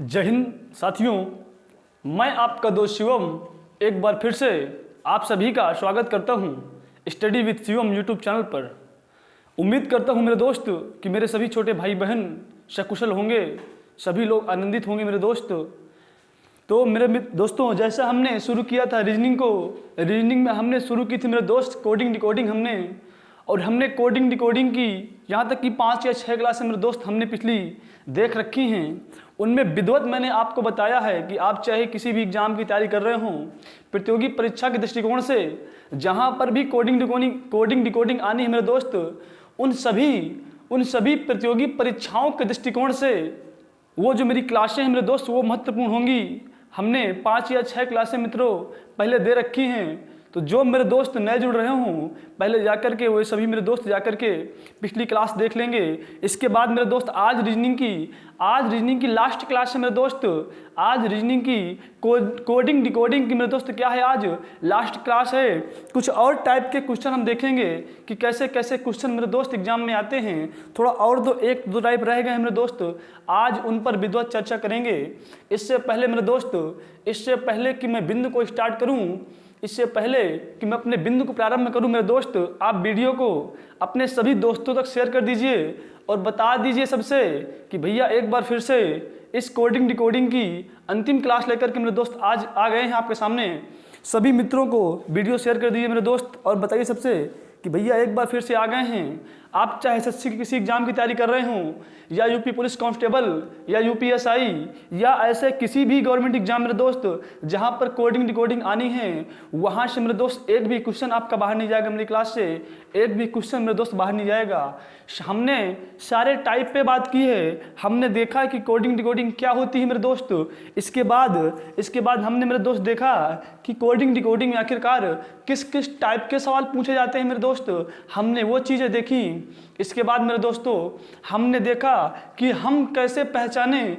जय हिंद साथियों, मैं आपका दोस्त शिवम एक बार फिर से आप सभी का स्वागत करता हूं study with Shivam YouTube channel पर। उम्मीद करता हूं मेरे दोस्त कि मेरे सभी छोटे भाई बहन सकुशल होंगे, सभी लोग आनंदित होंगे मेरे दोस्त। तो मेरे दोस्तों, जैसा हमने शुरू किया था रीजनिंग में हमने शुरू की थी मेरे दोस्त कोडिंग डिकोडिंग हमने कोडिंग डिकोडिंग की यहाँ तक कि 5 या 6 क्लास मेरे दोस्त हमने पिछली देख रखी हैं। उनमें विधिवत मैंने आपको बताया है कि आप चाहे किसी भी एग्जाम की तैयारी कर रहे हों, प्रतियोगी परीक्षा के दृष्टिकोण से जहाँ पर भी कोडिंग डिकोडिंग आनी है मेरे दोस्त, उन सभी प्रतियोगी परीक्षाओं के दृष्टिकोण से वो जो मेरी क्लासें हैं मेरे दोस्त वो महत्वपूर्ण होंगी। हमने 5 या 6 क्लासें मित्रों पहले दे रखी हैं। तो जो मेरे दोस्त नए जुड़ रहे हों, पहले जाकर के वो सभी मेरे दोस्त जाकर के पिछली क्लास देख लेंगे। इसके बाद मेरे दोस्त आज रीजनिंग की लास्ट क्लास है मेरे दोस्त। आज रीजनिंग की कोडिंग डिकोडिंग की मेरे दोस्त क्या है, आज लास्ट क्लास है। कुछ और टाइप के क्वेश्चन हम देखेंगे कि कैसे कैसे क्वेश्चन मेरे दोस्त एग्जाम में आते हैं। थोड़ा और एक दो टाइप रह गए हैं मेरे दोस्त, आज उन पर विधिवत चर्चा करेंगे। इससे पहले कि मैं बिंदु को स्टार्ट करूँ, इससे पहले कि मैं अपने बिंदु को प्रारंभ करूं मेरे दोस्त, आप वीडियो को अपने सभी दोस्तों तक शेयर कर दीजिए और बता दीजिए सबसे कि भैया एक बार फिर से इस कोडिंग डिकोडिंग की अंतिम क्लास लेकर के मेरे दोस्त आज आ गए हैं आपके सामने। सभी मित्रों को वीडियो शेयर कर दीजिए मेरे दोस्त और बताइए सबसे कि भैया एक बार फिर से आ गए हैं। आप चाहे एसएससी की किसी एग्जाम की तैयारी कर रहे हों, या यूपी पुलिस कांस्टेबल या यूपीएसआई या ऐसे किसी भी गवर्नमेंट एग्जाम मेरे दोस्त जहां पर कोडिंग डिकोडिंग आनी है, वहां से मेरे दोस्त एक भी क्वेश्चन आपका बाहर नहीं जाएगा। मेरी क्लास से एक भी क्वेश्चन मेरे दोस्त बाहर नहीं जाएगा। हमने सारे टाइप पे बात की है, हमने देखा कि कोडिंग डिकोडिंग क्या होती है मेरे दोस्त। इसके बाद हमने मेरे दोस्त देखा कि कोडिंग डिकोडिंग में आखिरकार किस किस टाइप के सवाल पूछे जाते हैं मेरे दोस्त, हमने वो चीज़ें देखी। इसके बाद मेरे दोस्तों हमने देखा कि हम कैसे पहचाने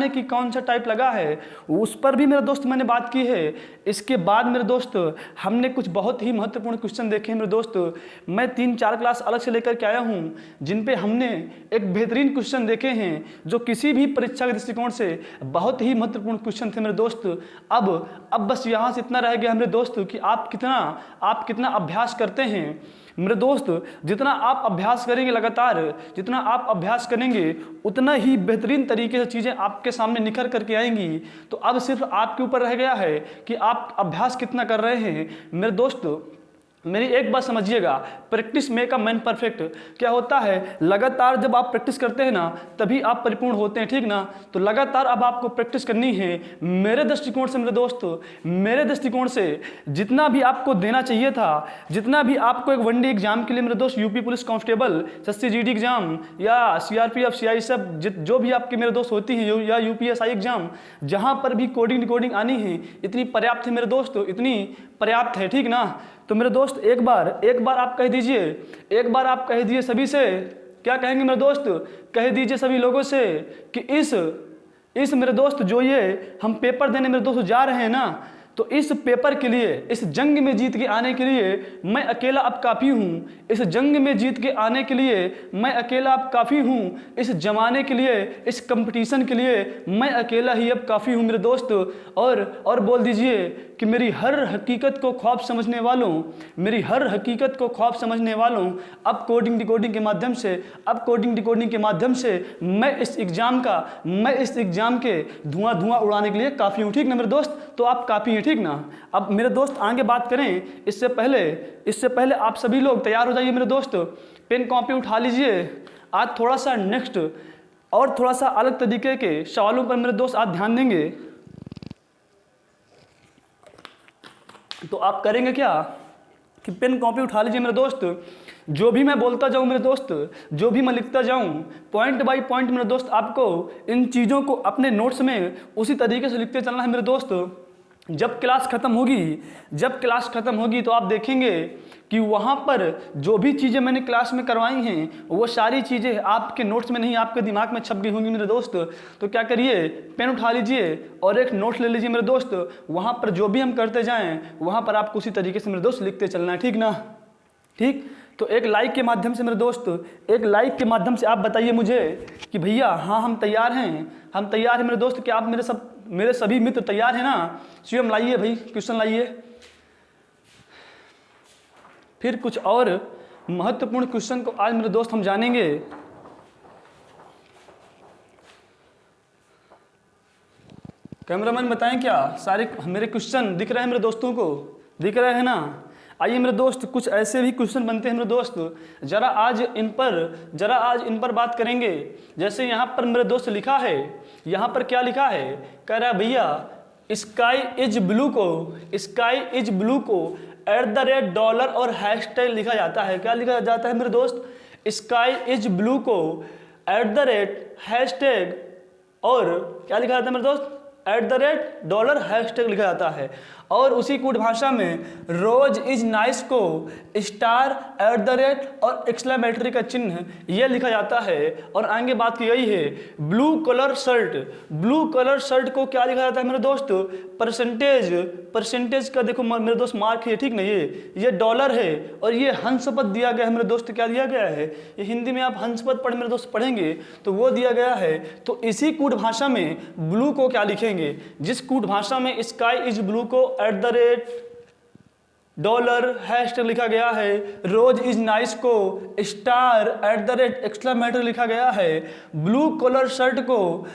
कि कौन सा टाइप लगा है, उस पर भी मेरे दोस्त मैंने बात की है। इसके बाद मेरे दोस्त हमने कुछ बहुत ही महत्वपूर्ण क्वेश्चन देखे हैं मेरे दोस्त। मैं 3-4 क्लास अलग से लेकर के आया हूँ जिन पे हमने एक बेहतरीन क्वेश्चन देखे हैं जो किसी भी परीक्षा के दृष्टिकोण से बहुत ही महत्वपूर्ण क्वेश्चन थे मेरे दोस्त। अब बस यहाँ से इतना रह गया मेरे दोस्त कि आप कितना अभ्यास करते हैं मेरे दोस्त। जितना आप अभ्यास करेंगे लगातार, जितना आप अभ्यास करेंगे उतना ही बेहतरीन तरीके से चीज़ें आपके सामने निखर करके आएंगी। तो अब सिर्फ आपके ऊपर रह गया है कि आप अभ्यास कितना कर रहे हैं मेरे दोस्त। मेरी एक बात समझिएगा, practice make a man perfect. क्या होता है, लगातार जब आप प्रैक्टिस करते हैं ना तभी आप परिपूर्ण होते हैं, ठीक ना। तो लगातार अब आपको प्रैक्टिस करनी है। मेरे दृष्टिकोण से मेरे दोस्त, मेरे दृष्टिकोण से जितना भी आपको देना चाहिए था, जितना भी आपको एक वनडे एग्जाम के लिए मेरे दोस्त UP police constable, SSC GD exam या सीआरपीएफ सीआईएसएफ जो भी आपके मेरे दोस्त होती हैं, या यूपीएसआई एग्जाम, जहाँ पर भी कोडिंग डिकोडिंग आनी है इतनी पर्याप्त है मेरे दोस्त, इतनी पर्याप्त है, ठीक ना। तो मेरे दोस्त एक बार आप कह दीजिए सभी से, क्या कहेंगे मेरे दोस्त, कह दीजिए सभी लोगों से कि इस मेरे दोस्त जो ये हम पेपर देने मेरे दोस्त जा रहे हैं ना, तो इस पेपर के लिए, इस जंग में जीत के आने के लिए मैं अकेला अब काफ़ी हूँ। इस जंग में जीत के आने के लिए मैं अकेला अब काफ़ी हूँ। इस जमाने के लिए, इस कंपटीशन के लिए मैं अकेला ही अब काफ़ी हूँ मेरे दोस्त। और बोल दीजिए कि मेरी हर हकीकत को ख्वाब समझने वालों, अब कोडिंग डिकोडिंग के माध्यम से मैं इस एग्ज़ाम के धुआं उड़ाने के लिए काफ़ी हूँ, ठीक ना मेरे दोस्त। तो आप काफ़ी हैं, ठीक ना। अब मेरे दोस्त आगे बात करें, इससे पहले आप सभी लोग तैयार हो जाइए मेरे दोस्त, पेन कॉपी उठा लीजिए। आज थोड़ा सा नेक्स्ट और थोड़ा सा अलग तरीके के सवालों पर मेरे दोस्त आज ध्यान देंगे। तो आप करेंगे क्या कि पेन कॉपी उठा लीजिए मेरे दोस्त। जो भी मैं बोलता जाऊं मेरे दोस्त, जो भी मैं लिखता जाऊं, पॉइंट बाय पॉइंट मेरे दोस्त आपको इन चीज़ों को अपने नोट्स में उसी तरीके से लिखते चलना है मेरे दोस्त। जब क्लास ख़त्म होगी तो आप देखेंगे कि वहाँ पर जो भी चीज़ें मैंने क्लास में करवाई हैं वो सारी चीज़ें आपके नोट्स में नहीं, आपके दिमाग में छप गई होंगी मेरे दोस्त। तो क्या करिए, पेन उठा लीजिए और एक नोट ले लीजिए मेरे दोस्त। वहाँ पर जो भी हम करते जाएं वहाँ पर आपको उसी तरीके से मेरे दोस्त लिखते चलना है, ठीक ना। ठीक, तो एक लाइक के माध्यम से मेरे दोस्त, एक लाइक के माध्यम से आप बताइए मुझे कि भैया हाँ हम तैयार हैं, हम तैयार हैं मेरे दोस्त। कि आप मेरे सभी मित्र तैयार हैं ना? शिवम लाइए भाई, क्वेश्चन लाइए। फिर कुछ और महत्वपूर्ण क्वेश्चन को आज मेरे दोस्त हम जानेंगे। कैमरामैन बताएं क्या सारे मेरे क्वेश्चन दिख रहे हैं मेरे दोस्तों को? दिख रहे हैं ना? आइए मेरे दोस्त, कुछ ऐसे भी क्वेश्चन बनते हैं मेरे दोस्त, जरा आज इन पर बात करेंगे। जैसे यहाँ पर मेरे दोस्त लिखा है, यहाँ पर क्या लिखा है? कह रहा है भैया स्काई इज ब्लू को $$ और हैशटैग लिखा जाता है। क्या लिखा जाता है मेरे दोस्त? स्काई इज ब्लू को @ और क्या लिखा जाता है मेरे दोस्त? $$ हैशटैग लिखा जाता है। और उसी कूट भाषा में रोज इज नाइस को $@ और एक्सक्लेमेटरी का चिन्ह यह लिखा जाता है। और आगे बात की गई है ब्लू कलर शर्ट को क्या लिखा जाता है मेरे दोस्त? परसेंटेज का देखो मेरे दोस्त मार्क है, ठीक नहीं है, ये डॉलर है। और ये हंस पद दिया गया है मेरे दोस्त। क्या दिया गया है? ये हिंदी में आप हंस पद मेरे दोस्त पढ़ेंगे तो वो दिया गया है। तो इसी कूट भाषा में ब्लू को क्या लिखेंगे? जिस कूट भाषा में स्काई इज ब्लू को $$ हैशटैग लिखा गया है, रोज इज नाइस को $@ एक्सक्लेमेटरी लिखा गया है, ब्लू कलर शर्ट को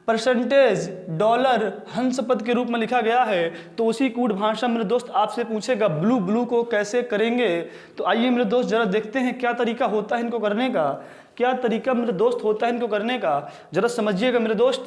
$$ हंस पद के रूप में लिखा गया है, तो उसी कूट भाषा मेरे दोस्त आपसे पूछेगा ब्लू को कैसे करेंगे। तो आइए मेरे दोस्त जरा देखते हैं क्या तरीका होता है इनको करने का, क्या तरीका मेरे दोस्त होता है इनको करने का। जरा समझिएगा मेरे दोस्त,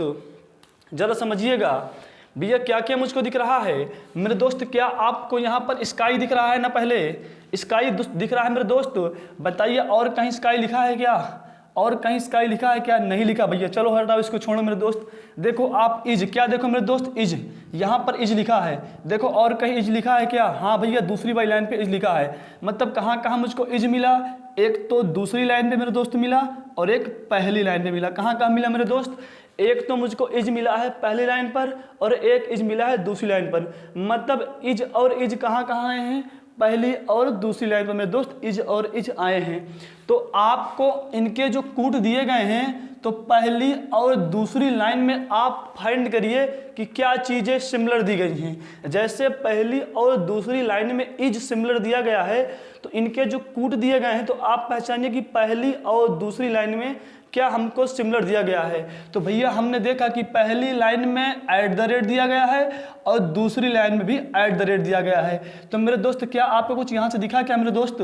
जरा समझिएगा भैया क्या क्या मुझको दिख रहा है मेरे दोस्त। क्या आपको यहाँ पर स्काई दिख रहा है ना? पहले स्काई दिख रहा है मेरे दोस्त, बताइए और कहीं स्काई लिखा है क्या? और कहीं स्काई लिखा है क्या? नहीं लिखा भैया। चलो हटाओ इसको, छोड़ो मेरे दोस्त। देखो आप इज, क्या देखो मेरे दोस्त? इज, यहाँ पर इज लिखा है। देखो और कहीं इज लिखा है क्या? हाँ भैया, दूसरी वाली लाइन पे इज लिखा है। मतलब कहाँ कहाँ मुझको इज मिला? एक तो दूसरी लाइन पे मेरे दोस्त मिला और एक पहली लाइन पे मिला। कहाँ कहाँ मिला मेरे दोस्त? एक तो मुझको इज मिला है पहली लाइन पर और एक इज मिला है दूसरी लाइन पर। मतलब इज और इज कहाँ कहाँ आए हैं? पहली और दूसरी लाइन पर मेरे दोस्त इज और इज आए हैं। तो आपको इनके जो कूट दिए गए हैं तो पहली और दूसरी लाइन में आप फाइंड करिए कि क्या चीज़ें सिमिलर दी गई हैं। जैसे पहली और दूसरी लाइन में इज सिमिलर दिया गया है तो इनके जो कूट दिए गए हैं तो आप पहचानिए कि पहली और दूसरी लाइन में क्या हमको सिमिलर दिया गया है। तो भैया हमने देखा कि पहली लाइन में @ दिया गया है और दूसरी लाइन में भी @ दिया गया है। तो मेरे दोस्त क्या आपको कुछ यहाँ से दिखा क्या मेरे दोस्त?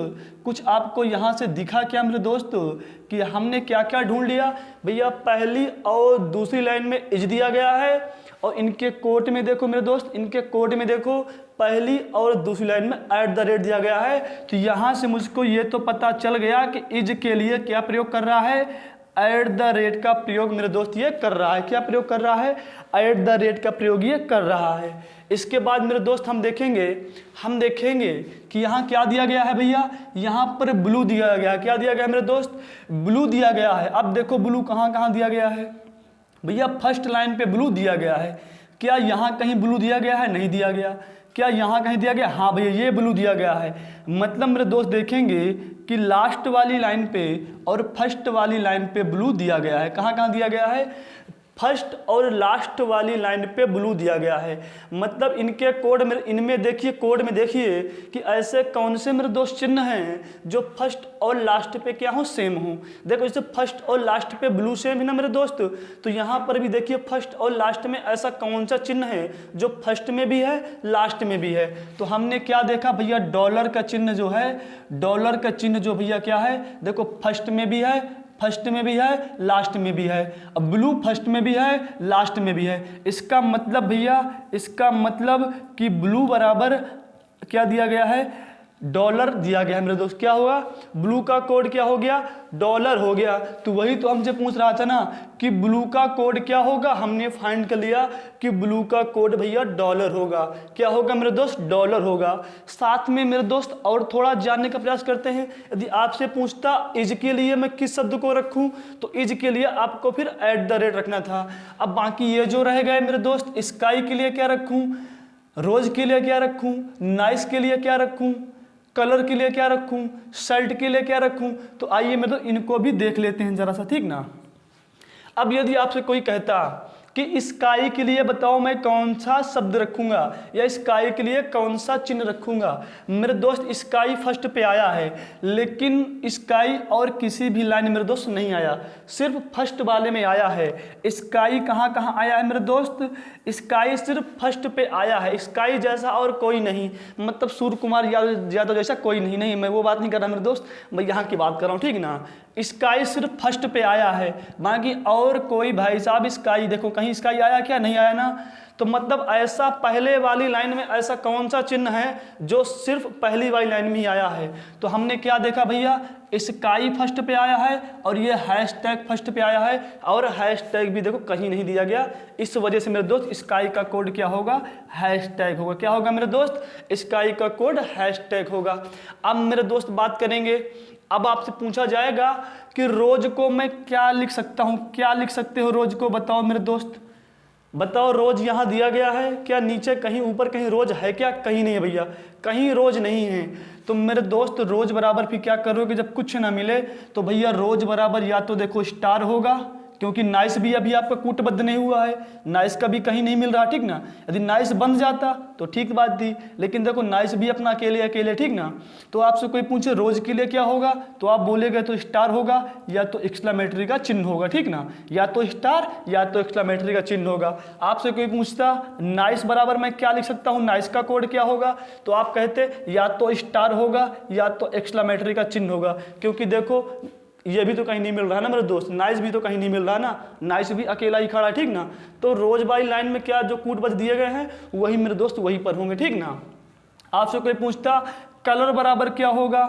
कुछ आपको यहाँ से दिखा क्या मेरे दोस्त कि हमने क्या क्या ढूंढ लिया? भैया पहली और दूसरी लाइन में इज दिया गया है और इनके कोट में देखो मेरे दोस्त, इनके कोट में देखो पहली और दूसरी लाइन में @ दिया गया है। तो यहाँ से मुझको ये तो पता चल गया कि इज के लिए क्या प्रयोग कर रहा है? @ का प्रयोग मेरे दोस्त ये कर रहा है। क्या प्रयोग कर रहा है? @ का प्रयोग ये कर रहा है। इसके बाद मेरे दोस्त हम देखेंगे कि यहाँ क्या दिया गया है भैया? यहाँ पर ब्लू दिया गया है। क्या दिया गया है मेरे दोस्त? ब्लू दिया गया है। अब देखो ब्लू कहाँ कहाँ दिया गया है भैया? फर्स्ट लाइन पे ब्लू दिया गया है। क्या यहाँ कहीं ब्लू दिया गया है? नहीं दिया गया। क्या यहाँ कहीं दिया गया? हाँ भैया ये ब्लू दिया गया है। मतलब मेरे दोस्त देखेंगे कि लास्ट वाली लाइन पे और फर्स्ट वाली लाइन पे ब्लू दिया गया है। कहाँ कहाँ दिया गया है? फर्स्ट और लास्ट वाली लाइन पे ब्लू दिया गया है। मतलब इनके कोड में, इनमें देखिए कोड में देखिए कि ऐसे कौन से मेरे दोस्त चिन्ह हैं जो फर्स्ट और लास्ट पे क्या हो? सेम हो। देखो जैसे फर्स्ट और लास्ट पे ब्लू सेम है ना मेरे दोस्त, तो यहाँ पर भी देखिए फर्स्ट और लास्ट में ऐसा कौन सा चिन्ह है जो फर्स्ट में भी है लास्ट में भी है। तो हमने क्या देखा भैया? $, का चिन्ह जो है, $, का चिन्ह जो भैया क्या है? देखो फर्स्ट में भी है, फर्स्ट में भी है, लास्ट में भी है। अब ब्लू फर्स्ट में भी है, लास्ट में भी है। इसका मतलब भैया, इसका मतलब कि ब्लू बराबर क्या दिया गया है? $, दिया गया है मेरे दोस्त। क्या होगा? ब्लू का कोड क्या हो गया? $, हो गया। तो वही तो हमसे पूछ रहा था ना कि ब्लू का कोड क्या होगा? हमने फाइंड कर लिया कि ब्लू का कोड भैया $, होगा। क्या होगा मेरे दोस्त? $, होगा। साथ में मेरे दोस्त और थोड़ा जानने का प्रयास करते हैं। यदि आपसे पूछता इज के लिए मैं किस शब्द को रखूं, तो इज के लिए आपको फिर @ रखना था। अब बाकी ये जो रह गए मेरे दोस्त, स्काई के लिए क्या रखूं, रोज के लिए क्या रखूं, नाइस के लिए क्या रखूं, कलर के लिए क्या रखूं, शर्ट के लिए क्या रखूं। तो आइए मैं तो इनको भी देख लेते हैं जरा सा, ठीक ना। अब यदि आपसे कोई कहता कि स्काई के लिए बताओ मैं कौन सा शब्द रखूंगा या स्काई के लिए कौन सा चिन्ह रखूंगा। मेरे दोस्त स्काई फर्स्ट पे आया है, लेकिन स्काई और किसी भी लाइन मेरे दोस्त नहीं आया, सिर्फ फर्स्ट वाले में आया है। स्काई कहाँ कहाँ आया है मेरे दोस्त, स्काई सिर्फ फर्स्ट पे आया है। स्काई जैसा और कोई नहीं, मतलब सूर्य कुमार यादव जैसा कोई नहीं, मैं वो बात नहीं कर रहा मेरे दोस्त, मैं यहाँ की बात कर रहा हूँ, ठीक ना। स्काई सिर्फ फर्स्ट पे आया है, बाकी और कोई भाई साहब स्काई देखो कहीं स्काई आया क्या, नहीं आया ना। तो मतलब ऐसा पहले वाली लाइन में ऐसा कौन सा चिन्ह है जो सिर्फ पहली वाली लाइन में ही आया है। तो हमने क्या देखा भैया, स्काई फर्स्ट पे आया है और ये हैशटैग फर्स्ट पे आया है, और हैशटैग भी देखो कहीं नहीं दिया गया। इस वजह से मेरे दोस्त स्काई का कोड क्या होगा, हैशटैग होगा। क्या होगा मेरे दोस्त, स्काई का कोड हैशटैग होगा। अब मेरे दोस्त बात करेंगे, अब आपसे पूछा जाएगा कि रोज को मैं क्या लिख सकता हूं, क्या लिख सकते हो रोज को, बताओ मेरे दोस्त, बताओ। रोज यहां दिया गया है क्या, नीचे कहीं ऊपर कहीं रोज है क्या, कहीं नहीं है भैया, कहीं रोज नहीं है। तो मेरे दोस्त रोज बराबर फिर क्या करोगे, जब कुछ ना मिले तो भैया रोज बराबर या तो देखो स्टार होगा, क्योंकि नाइस भी अभी आपका कूटबद्ध नहीं हुआ है, नाइस का भी कहीं नहीं मिल रहा, ठीक ना। यदि नाइस बन जाता तो ठीक बात थी, लेकिन देखो नाइस भी अपना अकेले अकेले, ठीक ना। तो आपसे कोई पूछे रोज के लिए क्या होगा, तो आप बोलेगे तो स्टार होगा या तो एक्सक्लेमेटरी का चिन्ह होगा, ठीक ना, या तो स्टार या तो एक्सक्लेमेटरी का चिन्ह होगा। आपसे कोई पूछता नाइस बराबर मैं क्या लिख सकता हूँ, नाइस का कोड क्या होगा, तो आप कहते या तो स्टार होगा या तो एक्सक्लेमेटरी का चिन्ह होगा, क्योंकि देखो ये भी तो कहीं नहीं मिल रहा ना मेरे दोस्त, नाइस भी तो कहीं नहीं मिल रहा ना, नाइस भी अकेला ही खड़ा है, ठीक ना। तो रोज बाई लाइन में क्या जो कूटबद्ध दिए गए हैं वही मेरे दोस्त वही पर होंगे, ठीक ना। आपसे कोई पूछता कलर बराबर क्या होगा,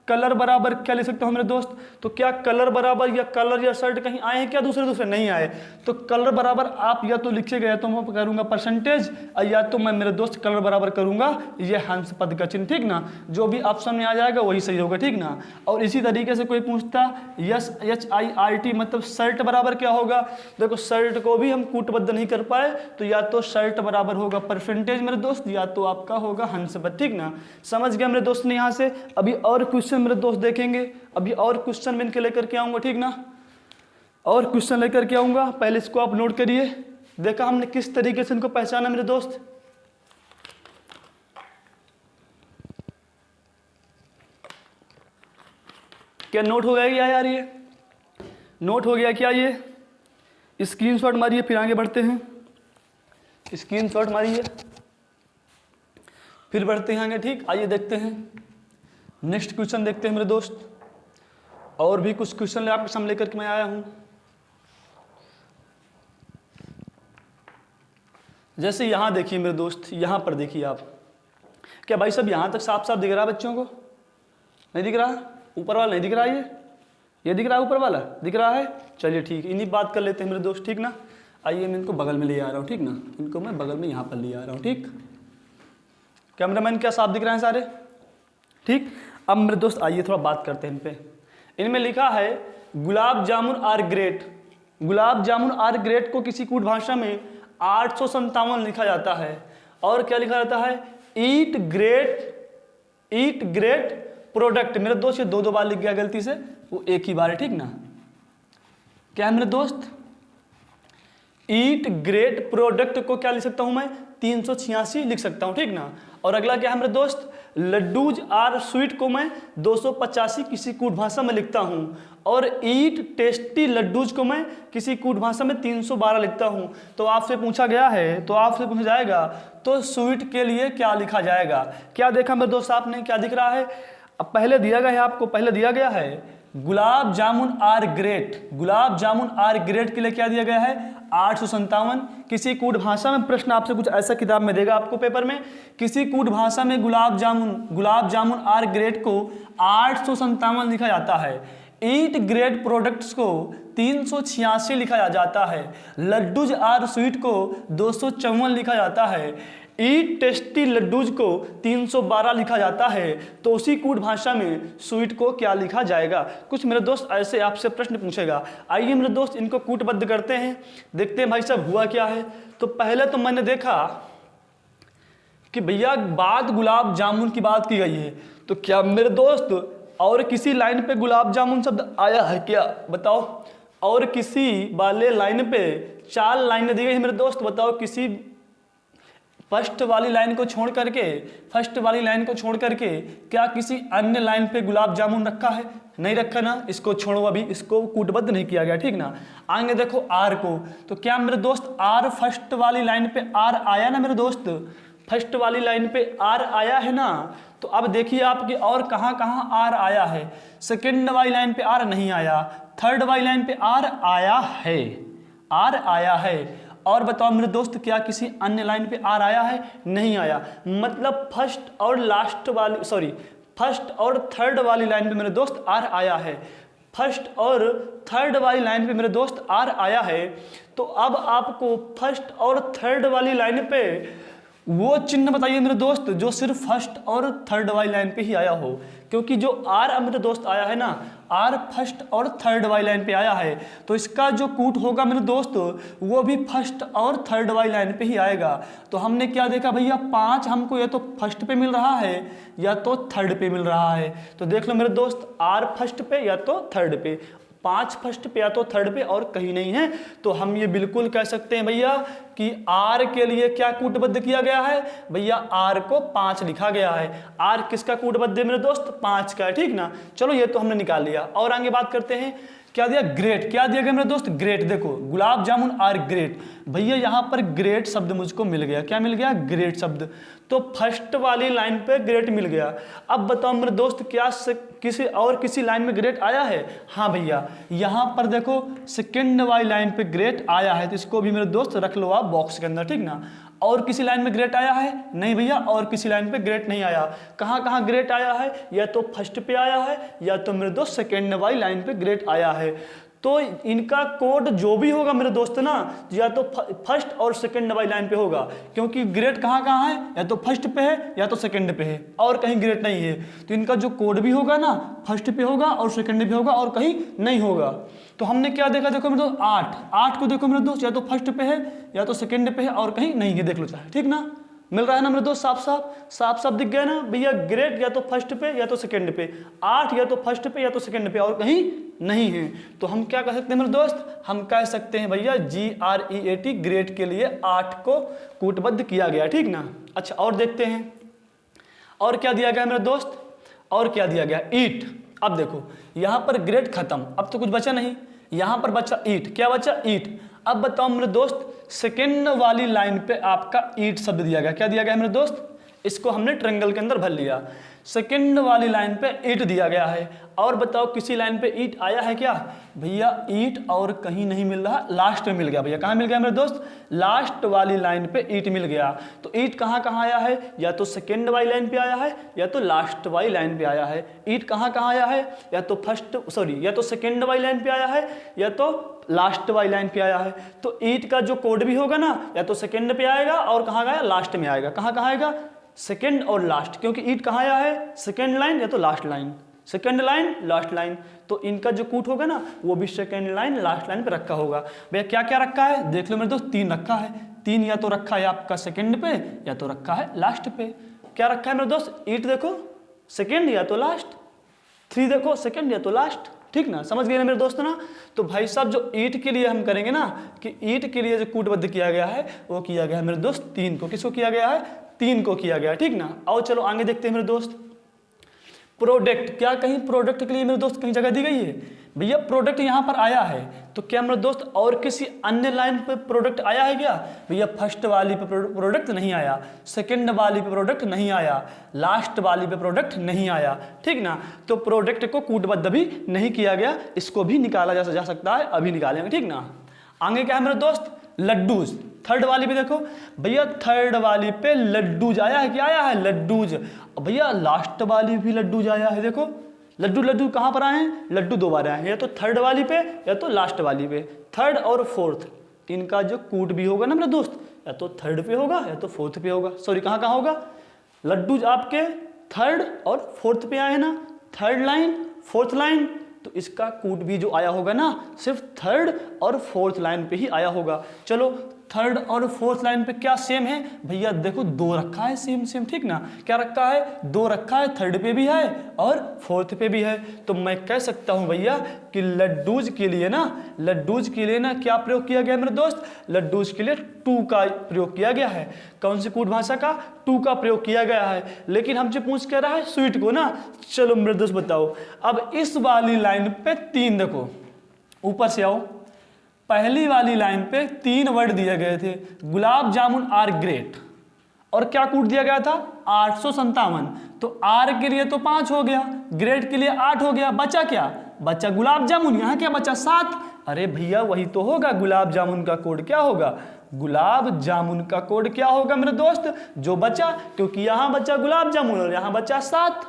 कलर बराबर क्या लिख सकता हूँ मेरे दोस्त, तो क्या कलर बराबर या कलर या शर्ट कहीं आए हैं क्या, दूसरे दूसरे नहीं आए। तो कलर बराबर आप या तो लिखे गए तो मैं करूँगा परसेंटेज, या तो मैं मेरे दोस्त कलर बराबर करूँगा ये हंस पद का चिन्ह, ठीक ना। जो भी ऑप्शन में आ जाएगा वही सही होगा, ठीक ना। और इसी तरीके से कोई पूछता SHIRT मतलब शर्ट बराबर क्या होगा, देखो शर्ट को भी हम कूटबद्ध नहीं कर पाए, तो या तो शर्ट बराबर होगा परसेंटेज मेरे दोस्त, या तो आपका होगा हंस पद, ठीक ना। समझ गया मेरे दोस्त ने यहाँ से। अभी और क्वेश्चन मेरे दोस्त देखेंगे, अभी और क्वेश्चन मैं इनके लेकर के आऊंगा, ठीक ना, और क्वेश्चन लेकर के आऊंगा। पहले इसको आप नोट करिए, देखा हमने किस तरीके से इनको पहचाना मेरे दोस्त। क्या नोट हो गया क्या यार, ये नोट हो गया क्या, ये स्क्रीनशॉट मारिए, फिर आगे बढ़ते हैं। स्क्रीनशॉट मारिए, फिर बढ़ते हैं आगे, ठीक। आइए देखते हैं नेक्स्ट क्वेश्चन, देखते हैं मेरे दोस्त। और भी कुछ क्वेश्चन आपके सामने लेकर के मैं आया हूं। जैसे यहां देखिए मेरे दोस्त, यहां पर देखिए आप, क्या भाई सब यहां तक साफ साफ दिख रहा है बच्चों को, नहीं दिख रहा, ऊपर वाला नहीं दिख रहा, ये दिख रहा है, ऊपर वाला दिख रहा है। चलिए ठीक, इन्हीं बात कर लेते हैं मेरे दोस्त, ठीक ना। आइए मैं इनको बगल में ले आ रहा हूँ, ठीक ना, इनको मैं बगल में यहाँ पर ले आ रहा हूँ, ठीक। कैमरामैन क्या साफ दिख रहे हैं सारे, ठीक। अब मेरे दोस्त आइए थोड़ा बात करते हैं इन पे। इनमें लिखा है gulab jamun are great, gulab jamun are great को किसी कूट भाषा में 857 लिखा जाता है, और क्या लिखा जाता है, ईट ग्रेट प्रोडक्ट। मेरे दोस्त ये दो बार लिख गया गलती से, वो एक ही बार है, ठीक ना। क्या है मेरे दोस्त, ईट ग्रेट प्रोडक्ट को क्या लिख सकता हूं मैं, 386 लिख सकता हूं, ठीक ना। और अगला क्या है मेरे दोस्त, लड्डूज आर स्वीट को मैं 285 किसी कूट भाषा में लिखता हूं, और ईट टेस्टी लड्डूज को मैं किसी कूट भाषा में 312 लिखता हूं। तो आपसे पूछा गया है, तो आपसे पूछा जाएगा तो स्वीट के लिए क्या लिखा जाएगा। क्या देखा मेरे दोस्त आपने, क्या दिख रहा है, अब पहले दिया गया है आपको, पहले दिया गया है gulab jamun are great, gulab jamun are great के लिए क्या दिया गया है, 857। किसी कूट भाषा में प्रश्न आपसे कुछ ऐसा किताब में देगा आपको पेपर में, किसी कूट भाषा में गुलाब जामुन आर ग्रेट को 857 लिखा जाता है, ईट ग्रेट प्रोडक्ट्स को 386 लिखा जाता है, लड्डूज आर स्वीट को 254 लिखा जाता है, ईट टेस्टी लड्डूज को 312 लिखा जाता है। तो उसी कूट भाषा में स्वीट को क्या लिखा जाएगा। कुछ मेरे दोस्त ऐसे आपसे प्रश्न पूछेगा। आइए मेरे दोस्त इनको कूटबद्ध करते हैं, देखते हैं भाई साहब हुआ क्या है। तो पहले तो मैंने देखा कि भैया बात गुलाब जामुन की बात की गई है, तो क्या मेरे दोस्त और किसी लाइन पे गुलाब जामुन शब्द आया है क्या? बताओ। और किसी वाले लाइन पे 4 लाइनें दी गई है मेरे दोस्त, बताओ किसी फर्स्ट वाली लाइन को छोड़ करके क्या किसी अन्य लाइन पे गुलाब जामुन रखा है? नहीं रखा ना, इसको छोड़ो, अभी इसको कूटबद्ध नहीं किया गया, ठीक ना। आगे देखो आर को, तो क्या मेरे दोस्त आर फर्स्ट वाली लाइन पे आर आया ना मेरे दोस्त, फर्स्ट वाली लाइन पे आर आया है ना। तो अब देखिए आपकी और कहाँ कहाँ आर आया है। सेकेंड वाली लाइन पे आर नहीं आया, थर्ड वाली लाइन पे आर आया है। और बताओ मेरे दोस्त क्या किसी अन्य लाइन पे आर आया है? नहीं आया। मतलब फर्स्ट और थर्ड वाली लाइन पे मेरे दोस्त आर आया है। फर्स्ट और थर्ड वाली लाइन पे मेरे दोस्त आर आया है। तो अब आपको फर्स्ट और थर्ड वाली लाइन पे वो चिन्ह बताइए मेरे दोस्त जो सिर्फ फर्स्ट और थर्ड वाली लाइन पे ही आया हो, क्योंकि जो आर मेरे दोस्त आया है ना, आर फर्स्ट और थर्ड वाली लाइन पे आया है, तो इसका जो कूट होगा मेरे दोस्त वो भी फर्स्ट और थर्ड वाली लाइन पे ही आएगा। तो हमने क्या देखा भैया, 5 हमको या तो फर्स्ट पे मिल रहा है या तो थर्ड पे मिल रहा है। तो देख लो मेरे दोस्त, आर फर्स्ट पे या तो थर्ड पे, 5 फर्स्ट पे या तो थर्ड पे और कहीं नहीं है। तो हम ये बिल्कुल कह सकते हैं भैया कि आर के लिए क्या कूटबद्ध किया गया है भैया, आर को 5 लिखा गया है। आर किसका कूटबद्ध है मेरे दोस्त? 5 का है, ठीक ना। चलो ये तो हमने निकाल लिया। और आगे बात करते हैं, क्या दिया? ग्रेट। क्या दिया गया मेरे दोस्त? ग्रेट। देखो गुलाब जामुन आर ग्रेट, भैया यहाँ पर ग्रेट शब्द मुझको मिल गया। क्या मिल गया? ग्रेट शब्द। तो फर्स्ट वाली लाइन पे ग्रेट मिल गया। अब बताओ मेरे दोस्त क्या किसी लाइन में ग्रेट आया है? हाँ भैया, यहाँ पर देखो सेकेंड वाली लाइन पे ग्रेट आया है, तो इसको भी मेरे दोस्त रख लो आप बॉक्स के अंदर, ठीक ना। और किसी लाइन में ग्रेट आया है? नहीं भैया, और किसी लाइन पे ग्रेट नहीं आया। कहाँ कहाँ ग्रेट आया है? या तो फर्स्ट पे आया है या तो मेरे दोस्त सेकेंड वाली लाइन पे ग्रेट आया है। तो इनका कोड जो भी होगा मेरे दोस्त ना, या तो फर्स्ट और सेकंड वाली लाइन पे होगा, क्योंकि ग्रेड कहाँ कहाँ है? या तो फर्स्ट पे है या तो सेकंड पे है, और कहीं ग्रेड नहीं है। तो इनका जो कोड भी होगा ना, फर्स्ट पे होगा और सेकंड पे होगा और कहीं नहीं होगा। तो हमने क्या देखा? देखो मेरे दोस्त 8 को देखो मेरे दोस्त, या तो फर्स्ट पे है या तो सेकंड पे है और कहीं नहीं है, देख लो चाहे, ठीक ना। मिल रहा है ना मेरे दोस्त? साफ साफ दिख गया ना भैया। ग्रेड या तो फर्स्ट पे या तो सेकंड पे, 8 या तो फर्स्ट पे या तो सेकंड पे और कहीं नहीं है। तो हम क्या कह सकते हैं मेरे दोस्त? हम कह सकते हैं भैया GREAT ग्रेड के लिए 8 को कूटबद्ध किया गया, ठीक ना। अच्छा और देखते हैं और क्या दिया गया मेरे दोस्त, और क्या दिया गया? ईट। अब देखो यहाँ पर ग्रेड खत्म, अब तो कुछ बचा नहीं, यहाँ पर बचा ईट। क्या बचा? ईट। अब बताओ मेरे दोस्त, सेकेंड वाली लाइन पे आपका ईट शब्द दिया गया। क्या दिया गया मेरे दोस्त? इसको हमने ट्रायंगल के अंदर भर लिया। सेकेंड वाली लाइन पे ईट दिया गया है। और बताओ किसी लाइन पे ईट आया है क्या? भैया ईट और कहीं नहीं मिल रहा, लास्ट में मिल गया। भैया कहाँ मिल गया मेरे दोस्त? लास्ट वाली लाइन पे ईट मिल गया। तो ईट कहाँ कहाँ आया है? या तो सेकेंड वाली लाइन पे आया है या तो लास्ट वाली लाइन पे आया है। ईट कहाँ कहाँ आया है? या तो सेकेंड वाली लाइन पे आया है या तो लास्ट वाली लाइन पे आया है। तो ईट का जो कोड भी होगा ना, या तो सेकेंड पे आएगा और कहाँ आएगा? लास्ट में आएगा। कहाँ कहाँ आएगा? सेकेंड और लास्ट, क्योंकि ईट कहाँ आया है? सेकेंड लाइन या तो last line, second line last line. तो इनका जो कूट होगा ना वो भी सेकेंड लाइन लास्ट लाइन पे रखा होगा। भैया क्या क्या रखा है? देख लो मेरे दोस्त, 3 रखा है। 3 या तो रखा है आपका सेकेंड पे या तो रखा है लास्ट पे। क्या रखा है मेरे दोस्त? ईट देखो सेकेंड या तो लास्ट, 3 देखो सेकेंड या तो लास्ट, ठीक ना। समझ गए ना मेरे दोस्त ना। तो भाई साहब जो ईट के लिए हम करेंगे ना, कि ईट के लिए जो कूटबद्ध किया गया है वो किया गया है मेरे दोस्त 3 को। किसको किया गया है? 3 को किया गया, ठीक ना। और चलो आगे देखते हैं मेरे दोस्त, प्रोडक्ट। क्या कहीं प्रोडक्ट के लिए मेरे दोस्त कहीं जगह दी गई है? भैया प्रोडक्ट यहाँ पर आया है, तो क्या मेरे दोस्त और किसी अन्य लाइन पे प्रोडक्ट आया है क्या? भैया फर्स्ट वाली पे प्रोडक्ट नहीं आया, सेकंड वाली पे प्रोडक्ट नहीं आया, लास्ट वाली पे प्रोडक्ट नहीं आया, ठीक ना। तो प्रोडक्ट को कूटबद्ध भी नहीं किया गया, इसको भी निकाला जा सकता है, अभी निकालेंगे, ठीक ना। आगे क्या है मेरे दोस्त? लड्डूज। थर्ड वाली पे देखो भैया, थर्ड वाली पे लड्डूज आया है। क्या आया है? लड्डूज। भैया लास्ट वाली भी लड्डूज आया है। देखो लड्डू कहाँ पर आए हैं? लड्डू 2 बार आए हैं, या तो थर्ड वाली पे या तो लास्ट वाली पे। थर्ड और फोर्थ, इनका जो कूट भी होगा ना मेरे दोस्त, या तो थर्ड पे होगा या तो फोर्थ पे होगा। सॉरी, कहाँ कहाँ होगा? लड्डूज आपके थर्ड और फोर्थ पे आए हैं ना, थर्ड लाइन फोर्थ लाइन। तो इसका कूट भी जो आया होगा ना सिर्फ थर्ड और फोर्थ लाइन पे ही आया होगा। चलो थर्ड और फोर्थ लाइन पे क्या सेम है भैया, देखो 2 रखा है सेम सेम, ठीक ना, क्या रखा है 2 रखा है, थर्ड पे भी है और फोर्थ पे भी है। तो मैं कह सकता हूं भैया कि लड्डूज के लिए ना क्या प्रयोग किया गया मेरे दोस्त, लड्डूज के लिए 2 का प्रयोग किया गया है। कौन सी कूट भाषा का, 2 का प्रयोग किया गया है। लेकिन हमसे पूछ क्या रहा है स्वीट को ना, चलो मेरे दोस्त बताओ। अब इस वाली लाइन पे 3, देखो ऊपर से आओ, पहली वाली लाइन पे 3 वर्ड दिए गए थे, गुलाब जामुन आर ग्रेट, और क्या कूट दिया गया था 857। तो आर के लिए तो 5 हो गया, ग्रेट के लिए 8 हो गया, बचा क्या, बचा गुलाब जामुन, यहाँ क्या बचा 7। अरे भैया वही तो होगा, गुलाब जामुन का कोड क्या होगा, गुलाब जामुन का कोड क्या होगा मेरे दोस्त, जो बचा, क्योंकि यहाँ बचा गुलाब जामुन और यहाँ बचा 7,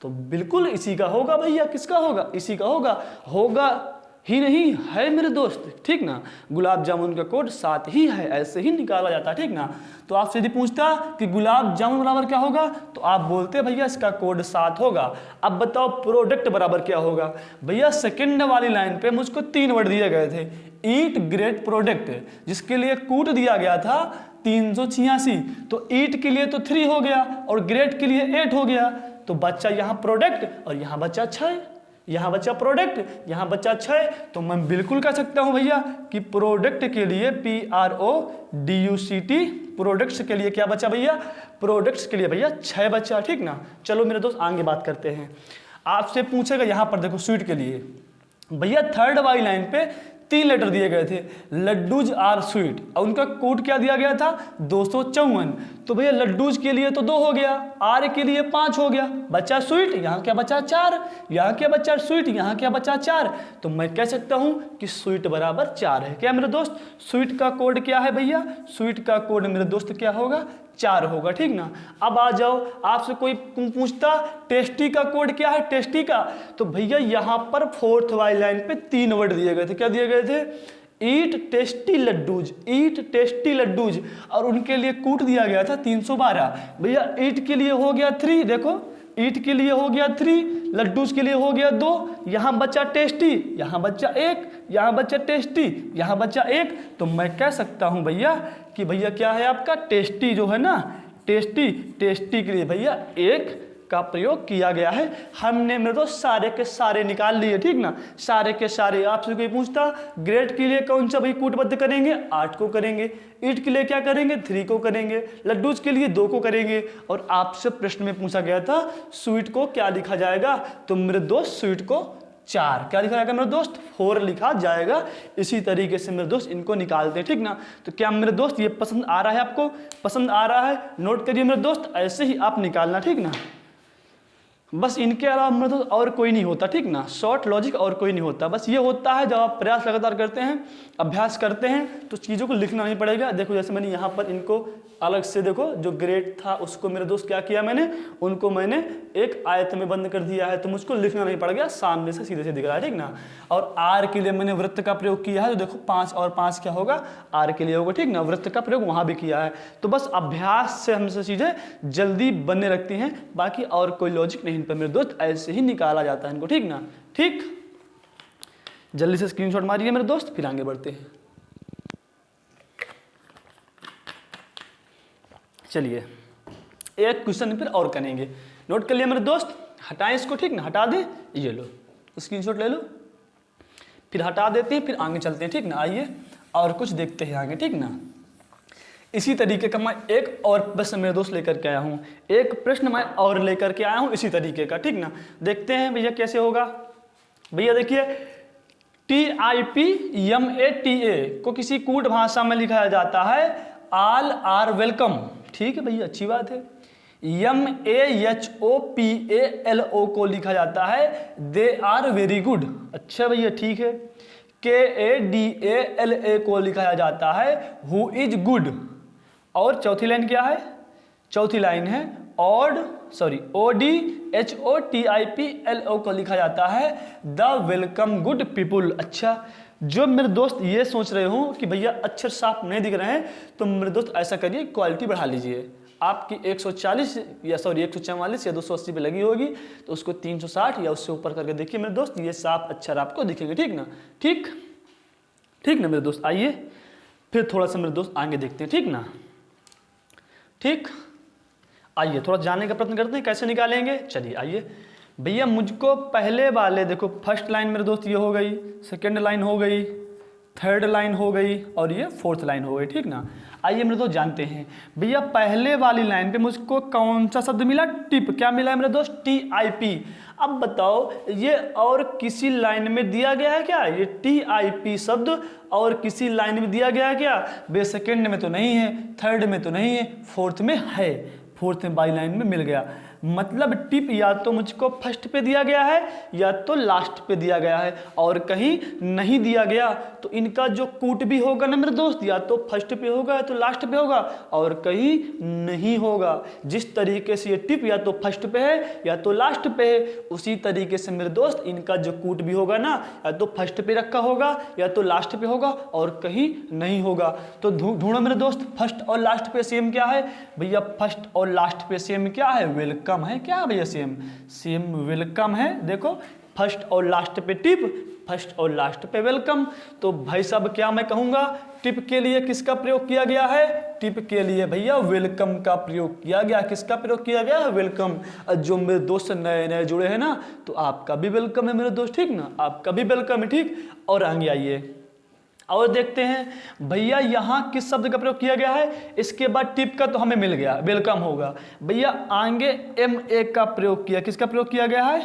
तो बिल्कुल इसी का होगा भैया। किसका होगा, इसी का होगा, होगा ही नहीं है मेरे दोस्त, ठीक ना, गुलाब जामुन का कोड 7 ही है, ऐसे ही निकाला जाता है, ठीक ना। तो आपसे यदि पूछता कि गुलाब जामुन बराबर क्या होगा, तो आप बोलते भैया इसका कोड 7 होगा। अब बताओ प्रोडक्ट बराबर क्या होगा भैया, सेकंड वाली लाइन पे मुझको 3 वर्ड दिए गए थे, ईट ग्रेट प्रोडक्ट, जिसके लिए कूट दिया गया था 386, तो ईट के लिए तो 3 हो गया और ग्रेट के लिए 8 हो गया, तो बच्चा यहाँ प्रोडक्ट और यहाँ बच्चा 6, यहाँ बच्चा प्रोडक्ट, यहाँ बच्चा 6। तो मैं बिल्कुल कह सकता हूँ भैया कि प्रोडक्ट के लिए PRODUCT, प्रोडक्ट्स के लिए क्या बचा भैया, प्रोडक्ट्स के लिए भैया 6 बचा, ठीक ना। चलो मेरे दोस्त आगे बात करते हैं। आपसे पूछेगा यहाँ पर देखो स्वीट के लिए भैया, थर्ड वाली लाइन पे 3 लेटर दिए गए थे, लड्डूज आर स्वीट, और उनका कोड क्या दिया गया था 254। तो भैया लड्डूज के लिए तो 2 हो गया, आर के लिए 5 हो गया, बचा स्वीट, यहाँ क्या बचा 4, यहाँ क्या बचा स्वीट, यहाँ क्या बचा 4। तो मैं कह सकता हूँ कि स्वीट बराबर 4 है। क्या मेरे दोस्त, स्वीट का कोड क्या है भैया, स्वीट का कोड मेरे दोस्त क्या होगा 4 होगा, ठीक ना। अब आ जाओ, आपसे कोई पूछता टेस्टी का कोड क्या है, टेस्टी का, तो भैया यहाँ पर फोर्थ वाली लाइन पे 3 वर्ड दिए गए थे, क्या दिए गए थे, ईट टेस्टी लड्डूज, ईट टेस्टी लड्डूज, और उनके लिए कूट दिया गया था 312। भैया ईट के लिए हो गया 3, देखो ईट के लिए हो गया 3, लड्डूज के लिए हो गया 2, यहाँ बच्चा टेस्टी, यहाँ बच्चा 1, यहाँ बच्चा टेस्टी, यहाँ बच्चा 1। तो मैं कह सकता हूँ भैया कि भैया क्या है आपका टेस्टी जो है ना, टेस्टी, टेस्टी के लिए भैया 1 का प्रयोग किया गया है। हमने मेरे दोस्त सारे के सारे निकाल लिए, ठीक ना, सारे के सारे। आपसे कोई पूछता ग्रेट के लिए कौन सा भाई कूटबद्ध करेंगे, 8 को करेंगे, ईट के लिए क्या करेंगे 3 को करेंगे, लड्डूज के लिए 2 को करेंगे। और आपसे प्रश्न में पूछा गया था स्वीट को क्या लिखा जाएगा, तो मेरे दोस्त स्वीट को 4 क्या लिखा जाएगा मेरे दोस्त, 4 लिखा जाएगा। इसी तरीके से मेरे दोस्त इनको निकालते हैं, ठीक ना। तो क्या मेरे दोस्त ये पसंद आ रहा है, आपको पसंद आ रहा है, नोट करिए मेरे दोस्त, ऐसे ही आप निकालना, ठीक ना। बस इनके अलावा मेरे दोस्त और कोई नहीं होता, ठीक ना, शॉर्ट लॉजिक और कोई नहीं होता। बस ये होता है जब आप प्रयास लगातार करते हैं, अभ्यास करते हैं, तो चीज़ों को लिखना नहीं पड़ेगा। देखो जैसे मैंने यहाँ पर इनको अलग से, देखो जो ग्रेड था उसको मेरे दोस्त क्या किया मैंने, उनको मैंने एक आयत में बंद कर दिया है, तो मुझको लिखना नहीं पड़ गया, सामने से सीधे से दिख रहा है, ठीक ना। और आर के लिए मैंने वृत्त का प्रयोग किया है, तो देखो 5 और 5 क्या होगा, आर के लिए होगा, ठीक ना, वृत्त का प्रयोग वहाँ भी किया है। तो बस अभ्यास से हमसे चीज़ें जल्दी बनने लगती हैं, बाकी और कोई लॉजिक नहीं पर मेरे दोस्त, ऐसे ही निकाला जाता है इनको, ठीक ना। ठीक, जल्दी से स्क्रीनशॉट मारिए मेरे दोस्त, फिर आगे बढ़ते हैं। चलिए एक क्वेश्चन फिर और करेंगे, नोट कर लिया मेरे दोस्त, हटाएं इसको, ठीक ना, हटा दें, ये लो स्क्रीनशॉट ले लो, फिर हटा देते हैं, फिर आगे चलते हैं, ठीक ना। आइए और कुछ देखते हैं आगे, ठीक ना। इसी तरीके का मैं एक और प्रश्न मेरे दोस्त लेकर के आया हूँ, एक प्रश्न मैं और लेकर के आया हूँ इसी तरीके का, ठीक ना। देखते हैं भैया कैसे होगा। भैया देखिए TIPMATA को किसी कूट भाषा में लिखा जाता है ऑल आर वेलकम, ठीक है भैया, अच्छी बात है। MAHOPALO को लिखा जाता है दे आर वेरी गुड, अच्छा भैया, ठीक है। KADALA को लिखा जाता है हु इज गुड। और चौथी लाइन क्या है, चौथी लाइन है ODHOTIPLO को लिखा जाता है द वेलकम गुड पीपुल। अच्छा, जो मेरे दोस्त ये सोच रहे हो कि भैया अक्षर साफ नहीं दिख रहे हैं, तो मेरे दोस्त ऐसा करिए, क्वालिटी बढ़ा लीजिए। आपकी 140 या 144 या 280 पे लगी होगी, तो उसको 360 या उससे ऊपर करके देखिए मेरे दोस्त, ये साफ अक्षर आपको दिखेंगे, ठीक ना। ठीक, ठीक ना मेरे दोस्त। आइए फिर थोड़ा सा मेरे दोस्त आगे देखते हैं, ठीक ना। ठीक, आइए थोड़ा जानने का प्रयत्न करते हैं कैसे निकालेंगे। चलिए आइए भैया, मुझको पहले वाले देखो, फर्स्ट लाइन मेरे दोस्त ये हो गई, सेकंड लाइन हो गई, थर्ड लाइन हो गई और ये फोर्थ लाइन हो गई, ठीक ना। आइए मेरे दोस्त जानते हैं भैया, पहले वाली लाइन पे मुझको कौन सा शब्द मिला? टिप। क्या मिला है मेरे दोस्त? TIP। अब बताओ ये और किसी लाइन में दिया गया है क्या? ये TIP शब्द और किसी लाइन में दिया गया है क्या? बे सेकेंड में तो नहीं है, थर्ड में तो नहीं है, फोर्थ में है, फोर्थ में बाई लाइन में मिल गया। मतलब टिप या तो मुझको फर्स्ट पे दिया गया है या तो लास्ट पे दिया गया है, और कहीं नहीं दिया गया। तो इनका जो कूट भी होगा ना मेरे दोस्त, या तो फर्स्ट पे होगा या तो लास्ट पे होगा, और कहीं नहीं होगा। जिस तरीके से ये टिप या तो फर्स्ट पे है या तो लास्ट पे है, उसी तरीके से मेरे दोस्त इनका जो कूट भी होगा ना, या तो फर्स्ट पे रखा होगा या तो लास्ट पे होगा, और कहीं नहीं होगा। तो ढूंढो मेरे दोस्त, फर्स्ट और लास्ट पे सेम क्या है? भैया फर्स्ट और लास्ट पे सेम क्या है? वेलकम है। क्या भैया? सेम वेलकम है। देखो फर्स्ट और लास्ट पे टिप, फर्स्ट और लास्ट पे वेलकम। तो भाई साहब क्या मैं कहूंगा, टिप के लिए किसका प्रयोग किया गया है? टिप के लिए भैया वेलकम का प्रयोग किया गया। किसका प्रयोग किया गया है? वेलकम। जो मेरे दोस्त नए नए जुड़े हैं ना, तो आपका भी वेलकम है मेरे दोस्त, ठीक ना, आपका भी वेलकम है, ठीक। और आगे आइए और देखते हैं भैया यहाँ किस शब्द का प्रयोग किया गया है। इसके बाद टिप का तो हमें मिल गया, वेलकम होगा। भैया आगे MA का प्रयोग किया। किसका प्रयोग किया गया है?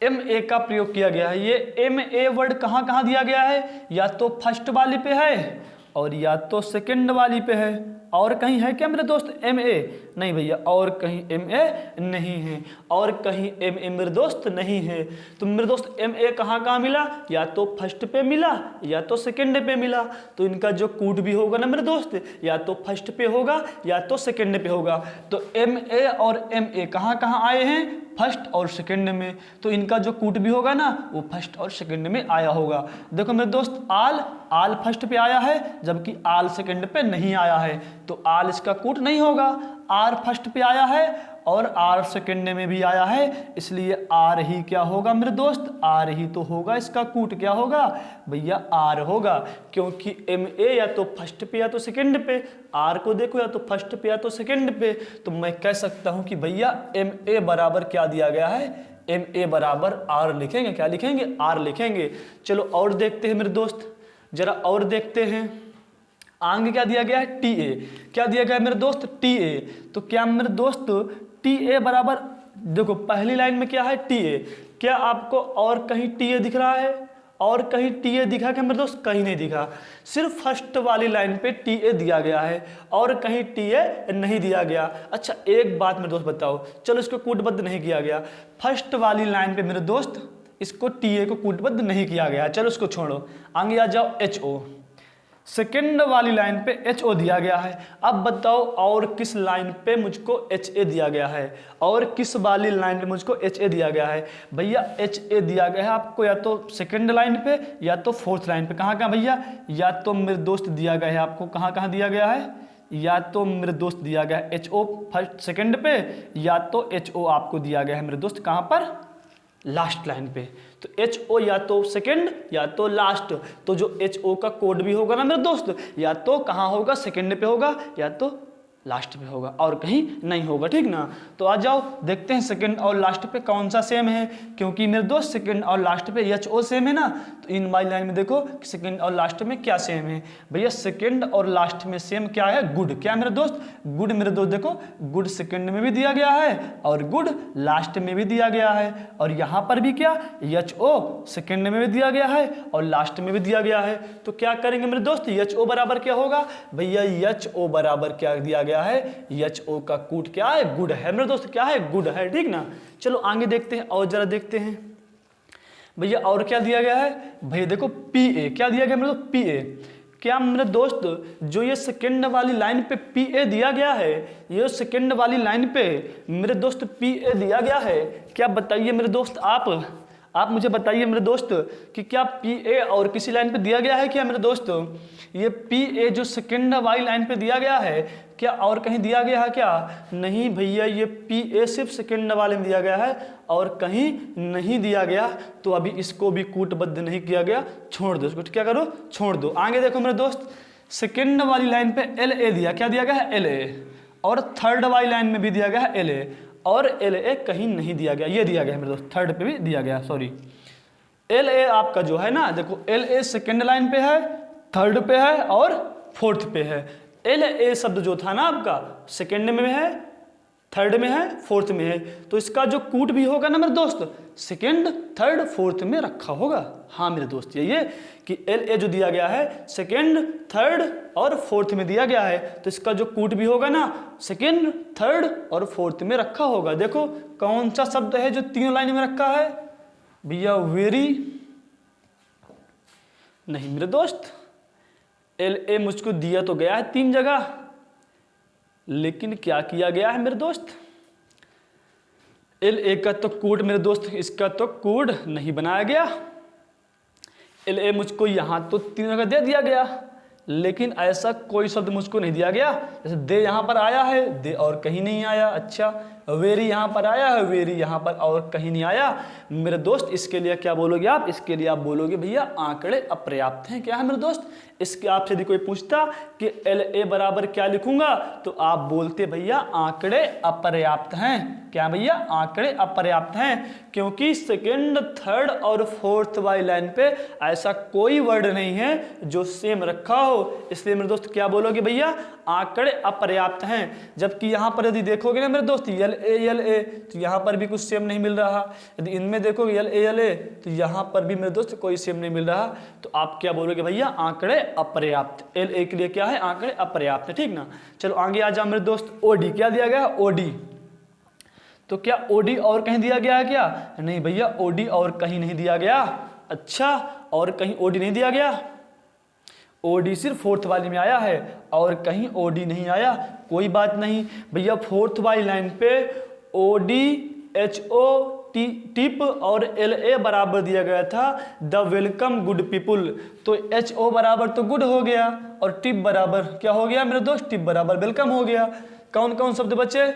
MA का प्रयोग किया गया है। ये MA वर्ड कहाँ कहाँ दिया गया है? या तो फर्स्ट वाली पे है और या तो सेकंड वाली पे है। और कहीं है क्या मेरे दोस्त MA? नहीं भैया, और कहीं MA नहीं है, और कहीं MA मेरे दोस्त नहीं है। तो मेरे दोस्त MA कहाँ कहाँ मिला? या तो फर्स्ट पे मिला या तो सेकंड पे मिला। तो इनका जो कूट भी होगा ना मेरे दोस्त, या तो फर्स्ट पे होगा या तो सेकंड पे होगा। तो MA और MA कहाँ कहाँ आए हैं? फर्स्ट और सेकंड में। तो इनका जो कूट भी होगा ना, वो फर्स्ट और सेकंड में आया होगा। देखो मेरे दोस्त, आल फर्स्ट पे आया है, जबकि आल सेकंड पे नहीं आया है, तो आल इसका कूट नहीं होगा। आर फर्स्ट पे आया है और आर सेकंड में भी आया है, इसलिए आर ही क्या होगा मेरे दोस्त? आर ही तो होगा इसका कूट। क्या होगा भैया? आर होगा, क्योंकि MA या तो फर्स्ट पे या तो सेकंड पे, आर को देखो या तो फर्स्ट पे या तो सेकंड पे। तो मैं कह सकता हूं कि भैया MA बराबर क्या दिया गया है? MA बराबर आर लिखेंगे। क्या लिखेंगे? आर लिखेंगे। चलो और देखते हैं मेरे दोस्त, जरा और देखते हैं। आगे क्या दिया गया है? TA। क्या दिया गया है मेरे दोस्त? TA। तो क्या मेरे दोस्त TA बराबर, देखो पहली लाइन में क्या है? TA। क्या आपको और कहीं TA दिख रहा है? और कहीं TA दिखा क्या मेरे दोस्त? कहीं नहीं दिखा। सिर्फ फर्स्ट वाली लाइन पे TA दिया गया है, और कहीं TA नहीं दिया गया। अच्छा एक बात मेरे दोस्त बताओ, चलो इसको कूटबद्ध नहीं किया गया। फर्स्ट वाली लाइन पे मेरे दोस्त इसको TA को कूटबद्ध नहीं किया गया, चलो इसको छोड़ो। आगे आ जाओ HO। सेकेंड वाली लाइन पे HO दिया गया है। अब बताओ और किस लाइन पे मुझको HA दिया गया है? और किस वाली लाइन पे मुझको HA दिया गया है? भैया HA दिया गया है आपको या तो सेकेंड लाइन पे या तो फोर्थ लाइन पे। कहाँ कहाँ भैया? या तो मेरे दोस्त दिया गया है आपको, कहाँ कहाँ दिया गया है? या तो मेरे दोस्त दिया गया है HO फर्स्ट सेकेंड पे, या तो HO आपको दिया गया है मेरे दोस्त कहाँ पर? लास्ट लाइन पे। तो HO या तो सेकंड या तो लास्ट। तो जो HO का कोड भी होगा ना मेरे दोस्त, या तो कहाँ होगा? सेकंड पे होगा या तो लास्ट पे होगा, और कहीं नहीं होगा, ठीक ना। तो आ जाओ देखते हैं सेकंड और लास्ट पे कौन सा सेम है। क्योंकि मेरे दोस्त सेकंड और लास्ट पे HO सेम है ना, तो इन बाई लाइन में देखो सेकंड और लास्ट में क्या सेम है। भैया सेकंड और लास्ट में सेम क्या है? गुड। क्या मेरे दोस्त? गुड। मेरे दोस्त देखो, गुड सेकंड में भी दिया गया है और गुड लास्ट में भी दिया गया है। और यहाँ पर भी क्या? HO सेकंड में भी दिया गया है और लास्ट में भी दिया गया है। तो क्या करेंगे मेरे दोस्त? HO बराबर क्या होगा? भैया HO बराबर क्या दिया गया है? HO का कूट क्या है? गुड है मेरे दोस्त। क्या है? गुड है, ठीक ना। चलो आगे देखते हैं और जरा देखते हैं भैया और क्या दिया गया है। भैया देखो PA। क्या दिया गया मेरे दोस्त? PA। क्या मेरे दोस्त जो ये सेकंड वाली लाइन पे PA दिया गया है, ये सेकंड वाली लाइन पे मेरे दोस्त PA दिया गया है। क्या बताइए मेरे दोस्त, आप मुझे बताइए मेरे दोस्त कि क्या PA और किसी लाइन पे दिया गया है क्या मेरे दोस्त? ये PA जो सेकंड वाली लाइन पे दिया गया है, क्या और कहीं दिया गया है क्या? नहीं भैया, ये PA सिर्फ सेकंड वाले में दिया गया है और कहीं नहीं दिया गया। तो अभी इसको भी कूटबद्ध नहीं किया गया, छोड़ दो इसको। क्या करो? छोड़ दो। आगे देखो मेरे दोस्त, सेकेंड वाली लाइन पे एल ए दिया, क्या दिया गया है, एल ए, और थर्ड वाली लाइन में भी दिया गया है एल ए, और एल ए कहीं नहीं दिया गया, ये दिया गया है मेरे दोस्त, थर्ड पे भी दिया गया, सॉरी। एल ए आपका जो है ना, देखो एल ए सेकेंड लाइन पे है, थर्ड पे है और फोर्थ पे है। एल ए शब्द जो था ना आपका सेकेंड में है, थर्ड में है, फोर्थ में है, तो इसका जो कूट भी होगा ना मेरे दोस्त सेकेंड, थर्ड, फोर्थ में रखा होगा। हाँ मेरे दोस्त, ये कि एल ए जो दिया गया है सेकेंड, थर्ड और फोर्थ में दिया गया है, तो इसका जो कूट भी होगा ना सेकेंड, थर्ड और फोर्थ में रखा होगा। देखो कौन सा शब्द है जो तीनों लाइन में रखा है भैया, वेरी नहीं मेरे दोस्त, एल ए मुझको दिया तो गया है 3 जगह, लेकिन क्या किया गया है मेरे दोस्त, एल ए का तो कोड मेरे दोस्त, इसका तो कोड नहीं बनाया गया। एल ए मुझको यहाँ तो 3 जगह दे दिया गया, लेकिन ऐसा कोई शब्द मुझको नहीं दिया गया। जैसे दे यहाँ पर आया है, दे और कहीं नहीं आया। अच्छा, वेरी यहाँ पर आया है, वेरी यहाँ पर और कहीं नहीं आया। मेरे दोस्त इसके लिए क्या बोलोगे आप, इसके लिए आप बोलोगे भैया आंकड़े अपर्याप्त हैं। क्या है मेरे दोस्त, इसके आपसे यदि कोई पूछता कि एल ए बराबर क्या लिखूंगा, तो आप बोलते भैया आंकड़े अपर्याप्त हैं। क्या भैया, आंकड़े अपर्याप्त हैं, क्योंकि सेकेंड, थर्ड और फोर्थ वाली लाइन पे ऐसा कोई वर्ड नहीं है जो सेम रखा हो, इसलिए मेरे दोस्त क्या बोलोगे भैया, आंकड़े अपर्याप्त हैं। जबकि यहाँ पर यदि देखोगे ना मेरे दोस्त यल ए, तो यहाँ पर भी कुछ सेम नहीं मिल रहा। यदि इनमें देखोगे यल ए, तो यहाँ पर भी मेरे दोस्त कोई सेम नहीं मिल रहा, तो आप क्या बोलोगे भैया, आंकड़े अपर्याप्त। एल ए के लिए क्या है, आंकड़े अपर्याप्त है, ठीक ना। चलो आगे आ जाओ मेरे दोस्त, ओडी क्या दिया गया, ओडी, तो क्या ओडी और कहीं दिया गया है क्या, नहीं भैया ओडी और कहीं नहीं दिया गया। अच्छा, और कहीं ओडी नहीं दिया गया, ओडी सिर्फ फोर्थ वाली में आया है और कहीं ओडी नहीं आया। कोई बात नहीं भैया, फोर्थ वाली लाइन पे ओडी, एच ओ टिप और एल ए बराबर दिया गया था, द वेलकम गुड पीपुल, तो एच ओ बराबर तो गुड हो गया और टिप बराबर क्या हो गया मेरे दोस्त, टिप बराबर वेलकम हो गया। कौन कौन शब्द बचे,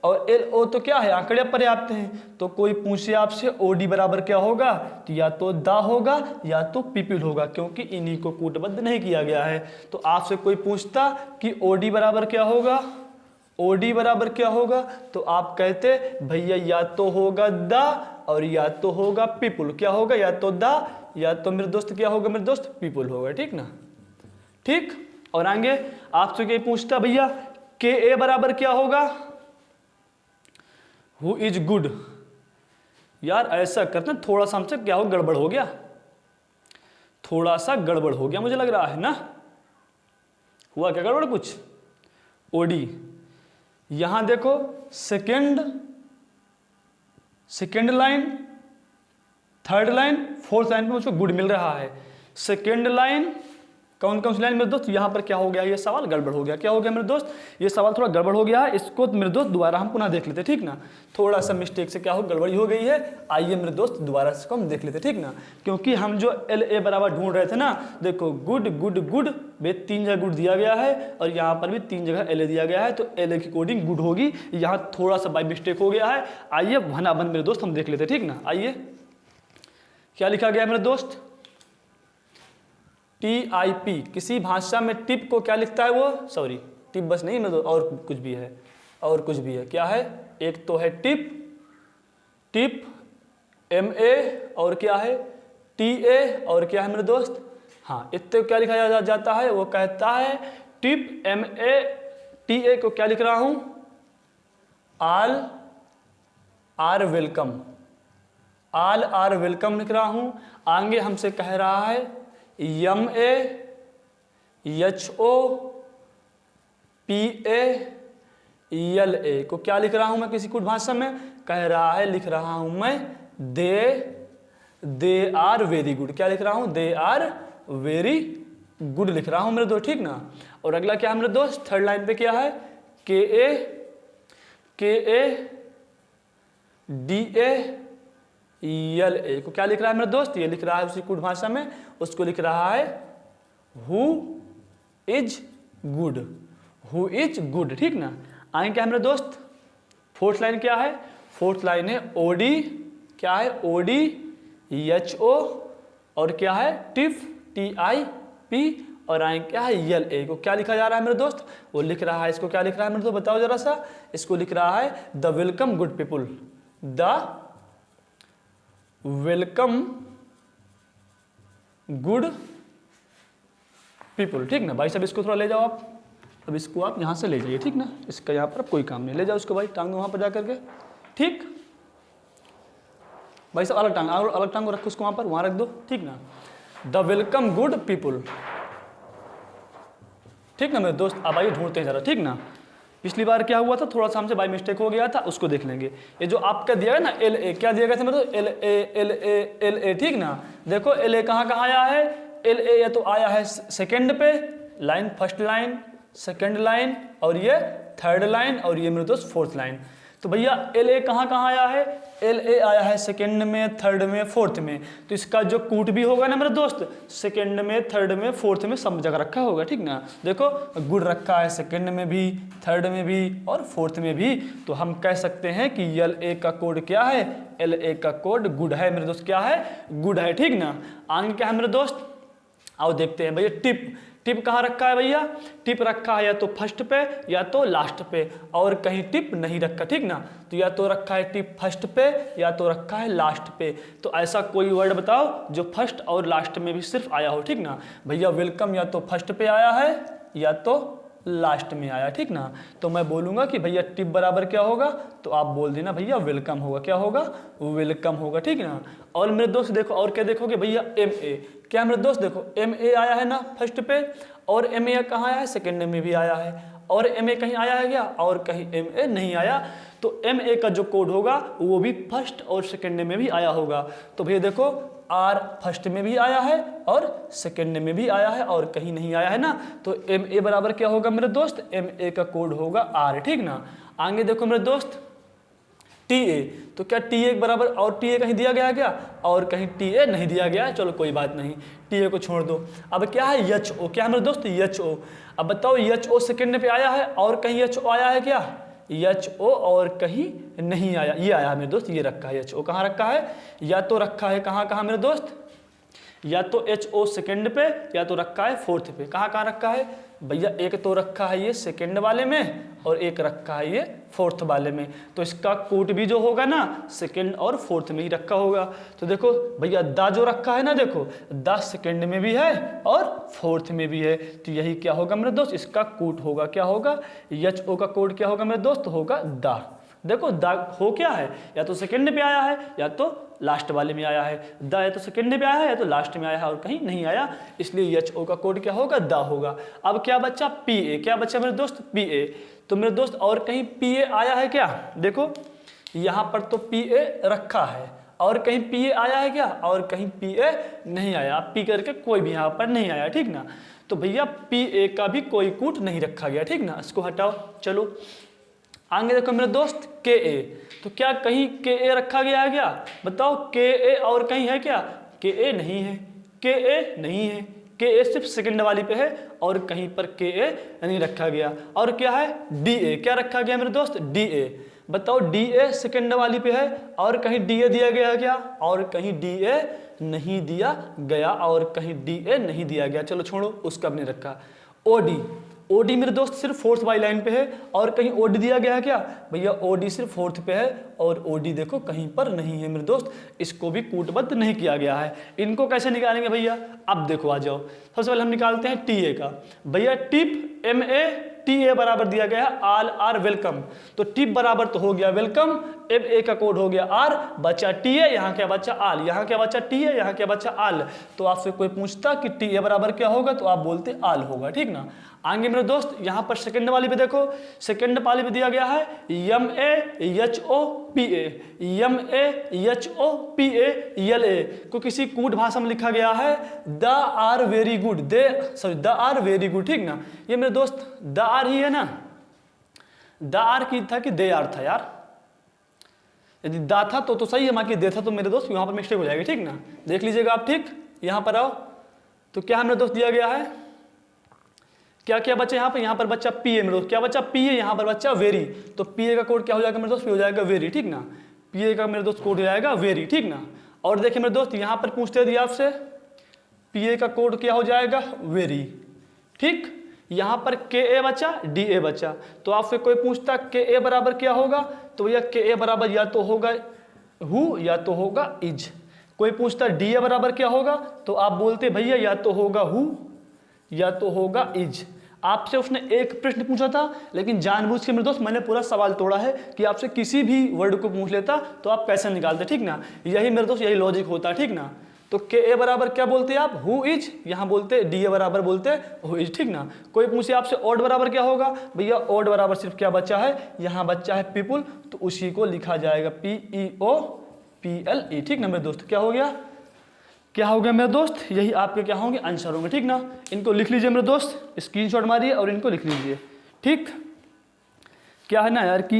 और एल ओ तो क्या है, आंकड़े पर्याप्त हैं। तो कोई पूछे आपसे ओडी बराबर क्या होगा, तो या तो दा होगा या तो पीपल होगा, क्योंकि इन्हीं को कूटबद्ध नहीं किया गया है। तो आपसे कोई पूछता कि ओडी बराबर क्या होगा, ओडी बराबर क्या होगा, तो आप कहते भैया या तो होगा दा और या तो होगा पीपल। क्या होगा, या तो दा या तो मेरे दोस्त क्या होगा मेरे दोस्त, पीपल होगा, ठीक ना। ठीक, और आगे आपसे कोई पूछता भैया के ए बराबर क्या होगा, हु इज गुड। यार ऐसा करते थोड़ा सा हमसे क्या हो, गड़बड़ हो गया, थोड़ा सा गड़बड़ हो गया मुझे लग रहा है ना, हुआ क्या गड़बड़ कुछ। ओडी यहां देखो, second line, third line, fourth line पे मुझको गुड मिल रहा है। सेकेंड लाइन कौन कौन सी लाइन मेरे दोस्त, यहाँ पर क्या हो गया, ये सवाल गड़बड़ हो गया। क्या हो गया मेरे दोस्त, ये सवाल थोड़ा गड़बड़ हो गया है, इसको मेरे दोस्त दोबारा हम पुनः देख लेते, ठीक ना। थोड़ा सा मिस्टेक से क्या हो, गड़बड़ी हो गई है, आइए मेरे दोस्त दोबारा इसको हम देख लेते, ठीक ना। क्योंकि हम जो एल ए बराबर ढूंढ रहे थे ना, देखो गुड गुड गुड वे 3 जगह गुड दिया गया है और यहाँ पर भी 3 जगह एल ए दिया गया है, तो एल ए की कोडिंग गुड होगी। यहाँ थोड़ा सा बाई मिस्टेक हो गया है, आइए भनाभन मेरे दोस्त हम देख लेते, ठीक ना। आइए क्या लिखा गया है मेरे दोस्त, TIP, किसी भाषा में टिप को क्या लिखता है वो, सॉरी टिप बस नहीं मतलब और कुछ भी है, और कुछ भी है। क्या है, एक तो है टिप MA, और क्या है TA, और क्या है मेरे दोस्त, हाँ इतने क्या लिखा जाता है, वो कहता है टिप MA TA को क्या लिख रहा हूं, all are welcome, all are welcome लिख रहा हूं। आगे हमसे कह रहा है MA HO PA LA को क्या लिख रहा हूं मैं, किसी कुछ भाषा में कह रहा है, लिख रहा हूं मैं दे आर वेरी गुड। क्या लिख रहा हूं, दे आर वेरी गुड लिख रहा हूं मेरे दोस्त, ठीक ना। और अगला क्या है मेरे दोस्त, थर्ड लाइन पे क्या है, KA DA LA को क्या लिख रहा है मेरे दोस्त, ये लिख रहा है उसी कुछ भाषा में, उसको लिख रहा है हु इज गुड, ठीक ना। आगे क्या है मेरे दोस्त, फोर्थ लाइन क्या है, फोर्थ लाइन है OD, क्या है OD HO, और क्या है टिप TIP, और आएंगे क्या है यल ए को क्या लिखा जा रहा है मेरे दोस्त, वो लिख रहा है, इसको क्या लिख रहा है मेरे दोस्त बताओ जरा सा, इसको लिख रहा है the welcome good people, the welcome good people, ठीक ना भाई साहब। इसको थोड़ा ले जाओ आप, अब इसको आप यहाँ से ले जाइए, ठीक ना, इसका यहाँ पर कोई काम नहीं, ले जाओ उसको भाई, टांग दो वहाँ पर जा करके, ठीक भाई साहब, अलग टांग को रखो उसको वहाँ रख दो, ठीक ना, द वेलकम गुड पीपुल, ठीक ना मेरे दोस्त। अब आइए ढूंढते हैं जरा, ठीक ना, पिछली बार क्या हुआ था, थोड़ा सा हमसे बाय मिस्टेक हो गया था, उसको देख लेंगे। ये जो आपका दिया है ना एल ए, क्या दिया गया था मेरे दोस्त, एल ए, ठीक ना, देखो एल ए कहाँ आया है, एल ए तो आया है सेकेंड पे line, first line, second line, और ये थर्ड लाइन, और ये मेरे दोस्त फोर्थ लाइन। तो भैया एल ए कहाँ आया है, एल ए आया है सेकेंड में, थर्ड में, फोर्थ में, तो इसका जो कूट भी होगा ना मेरे दोस्त, सेकेंड में, थर्ड में, फोर्थ में सब जगह रखा होगा, ठीक ना। देखो गुड रखा है सेकेंड में भी, थर्ड में भी और फोर्थ में भी, तो हम कह सकते हैं कि एल ए का कोड क्या है, एल ए का कोड गुड है मेरे दोस्त, क्या है, गुड है, ठीक ना। आगे क्या है मेरे दोस्त, आओ देखते हैं भैया, टिप, टिप कहाँ रखा है भैया, टिप रखा है या तो फर्स्ट पे या तो लास्ट पे, और कहीं टिप नहीं रखा, ठीक ना, तो या तो रखा है टिप फर्स्ट पे या तो रखा है लास्ट पे। तो ऐसा कोई वर्ड बताओ जो फर्स्ट और लास्ट में भी सिर्फ आया हो, ठीक ना। भैया वेलकम या तो फर्स्ट पे आया है या तो लास्ट में आया, ठीक ना। तो मैं बोलूँगा कि भैया टिप बराबर क्या होगा, तो आप बोल देना भैया वेलकम होगा, क्या होगा, वेलकम होगा, ठीक ना। और मेरे दोस्त देखो और क्या देखोगे भैया, एम ए, क्या मेरे दोस्त देखो एम ए आया है ना फर्स्ट पे, और एम ए कहाँ आया है, सेकेंड में भी आया है, और एम ए कहीं आया है क्या, और कहीं एम ए नहीं आया, तो एम ए का जो कोड होगा वो भी फर्स्ट और सेकेंड में भी आया होगा। तो भैया देखो आर फर्स्ट में भी आया है और सेकेंड में भी आया है और कहीं नहीं आया है ना, तो एम ए बराबर क्या होगा मेरे दोस्त, एम ए का कोड होगा आर, ठीक ना। आगे देखो मेरे दोस्त टी ए, तो क्या टी ए बराबर, और टी ए कहीं दिया गया है क्या, और कहीं टी ए नहीं दिया गया है, चलो कोई बात नहीं, टी ए को छोड़ दो। अब क्या है एच ओ, क्या है मेरे दोस्त एच ओ, अब बताओ एच ओ सेकेंड पे आया है और कहीं एच ओ आया है क्या, एच ओ और कहीं नहीं आया, ये आया है मेरे दोस्त, ये रखा है एच ओ, कहाँ रखा है, या तो रखा है कहाँ मेरे दोस्त, या तो एच ओ सेकेंड पे या तो रखा है फोर्थ पे, कहाँ रखा है भैया, एक तो रखा है ये सेकेंड वाले में और एक रखा है ये फोर्थ वाले में, तो इसका कोड भी जो होगा ना सेकेंड और फोर्थ में ही रखा होगा। तो देखो भैया दा जो रखा है ना, देखो दा सेकेंड में भी है और फोर्थ में भी है, तो यही क्या होगा मेरे दोस्त, इसका कोड होगा, क्या होगा, एच ओ का कोड क्या होगा मेरे दोस्त, होगा दा। देखो दा हो क्या है, या तो सेकेंड पे आया है या तो लास्ट वाले में आया है, द या तो सेकेंड पे आया है या तो लास्ट में आया है और कहीं नहीं आया, इसलिए एच ओ का कोड क्या होगा, द होगा। अब क्या बच्चा पी ए, क्या बच्चा मेरे दोस्त पी ए, तो मेरे दोस्त और कहीं पी ए आया है क्या, देखो यहाँ पर तो पी ए रखा है और कहीं पी ए आया है क्या, और कहीं पी ए नहीं आया, पी करके कोई भी यहाँ पर नहीं आया, ठीक ना। तो भैया पी ए का भी कोई कूट नहीं रखा गया, ठीक ना, इसको हटाओ। चलो आगे देखो मेरे दोस्त के ए, तो क्या कहीं के ए रखा गया है क्या, बताओ के ए और कहीं है क्या, के ए नहीं है, के ए नहीं है, के ए सिर्फ सेकंड वाली पे है और कहीं पर के ए नहीं रखा गया। और क्या है डी ए, क्या रखा गया मेरे दोस्त, डी ए, बताओ डी ए सेकेंड वाली पे है और कहीं डी ए दिया गया क्या, और कहीं डी ए नहीं दिया गया और कहीं डी ए नहीं दिया गया, चलो छोड़ो उसका भी नहीं रखा। ओ डी, ओडी मेरे दोस्त सिर्फ फोर्थ वाली लाइन पे है और कहीं ओडी दिया गया है क्या, भैया ओडी सिर्फ फोर्थ पे है और ओडी देखो कहीं पर नहीं है मेरे दोस्त, इसको भी कूटबद्ध नहीं किया गया है। इनको कैसे निकालेंगे भैया, अब देखो आ जाओ, सबसे पहले हम निकालते हैं टी ए का। भैया tip M A T A बराबर दिया गया है आल आर वेलकम, तो टिप बराबर तो हो गया वेलकम, एम ए का कोड हो गया आर, बचा टी ए, यहाँ क्या बचा आल, यहाँ क्या बचा टी ए, यहाँ क्या बचा आल। तो आपसे कोई पूछता कि टी ए बराबर क्या होगा तो आप बोलते आल होगा, ठीक ना। आगे मेरे दोस्त यहाँ पर सेकंड वाली पे देखो, सेकंड वाली पे दिया गया है M A H O P A, M A H O P A L A को किसी कूट भाषा में लिखा गया है the are very good, the are very good, ठीक ना। ये मेरे दोस्त द आर ही है ना, द आर की था कि दे आर था यार, यदि दा था तो सही है, बाकी दे था तो मेरे दोस्त यहाँ पर मिस्टेक हो जाएगी, ठीक ना। देख लीजिएगा आप, ठीक। यहाँ पर आओ, तो क्या मेरे दोस्त दिया गया है, क्या क्या बच्चा यहाँ पर बच्चा पी ए मेरे दोस्त, क्या बच्चा पी ए, यहाँ पर बच्चा वेरी, तो पी ए का कोड क्या हो जाएगा मेरे दोस्त, हो जाएगा वेरी, ठीक ना। पी ए का मेरे दोस्त कोड हो जाएगा वेरी, ठीक ना। और देखिए मेरे दोस्त यहाँ पर पूछते दिया आपसे पी ए का कोड क्या हो जाएगा वेरी, ठीक। यहाँ पर के ए बचा, डी ए बचा, तो आपसे कोई पूछता के ए बराबर क्या होगा, तो भैया के ए बराबर या तो होगा हु या तो होगा इज। कोई पूछता डी ए बराबर क्या होगा, तो आप बोलते भैया या तो होगा हु या तो होगा इज। आपसे उसने एक प्रश्न पूछा था, लेकिन जानबूझ के मेरे दोस्त मैंने पूरा सवाल तोड़ा है कि आपसे किसी भी वर्ड को पूछ लेता तो आप कैसे निकालते, ठीक ना। यही मेरे दोस्त, यही लॉजिक होता है, ठीक ना। तो के ए बराबर क्या बोलते हैं आप, हु इज, यहाँ बोलते डी ए बराबर बोलते हु इज, ठीक ना। कोई पूछे आपसे ऑड बराबर क्या होगा, भैया ऑड बराबर सिर्फ क्या बचा है, यहाँ बच्चा है पीपुल, तो उसी को लिखा जाएगा PEOPLE, ठीक ना मेरे दोस्त। क्या हो गया, क्या हो गया मेरे दोस्त, यही आपके क्या होंगे आंसर होंगे, ठीक ना। इनको लिख लीजिए मेरे दोस्त, स्क्रीनशॉट मारिए और इनको लिख लीजिए, ठीक। क्या है ना यार कि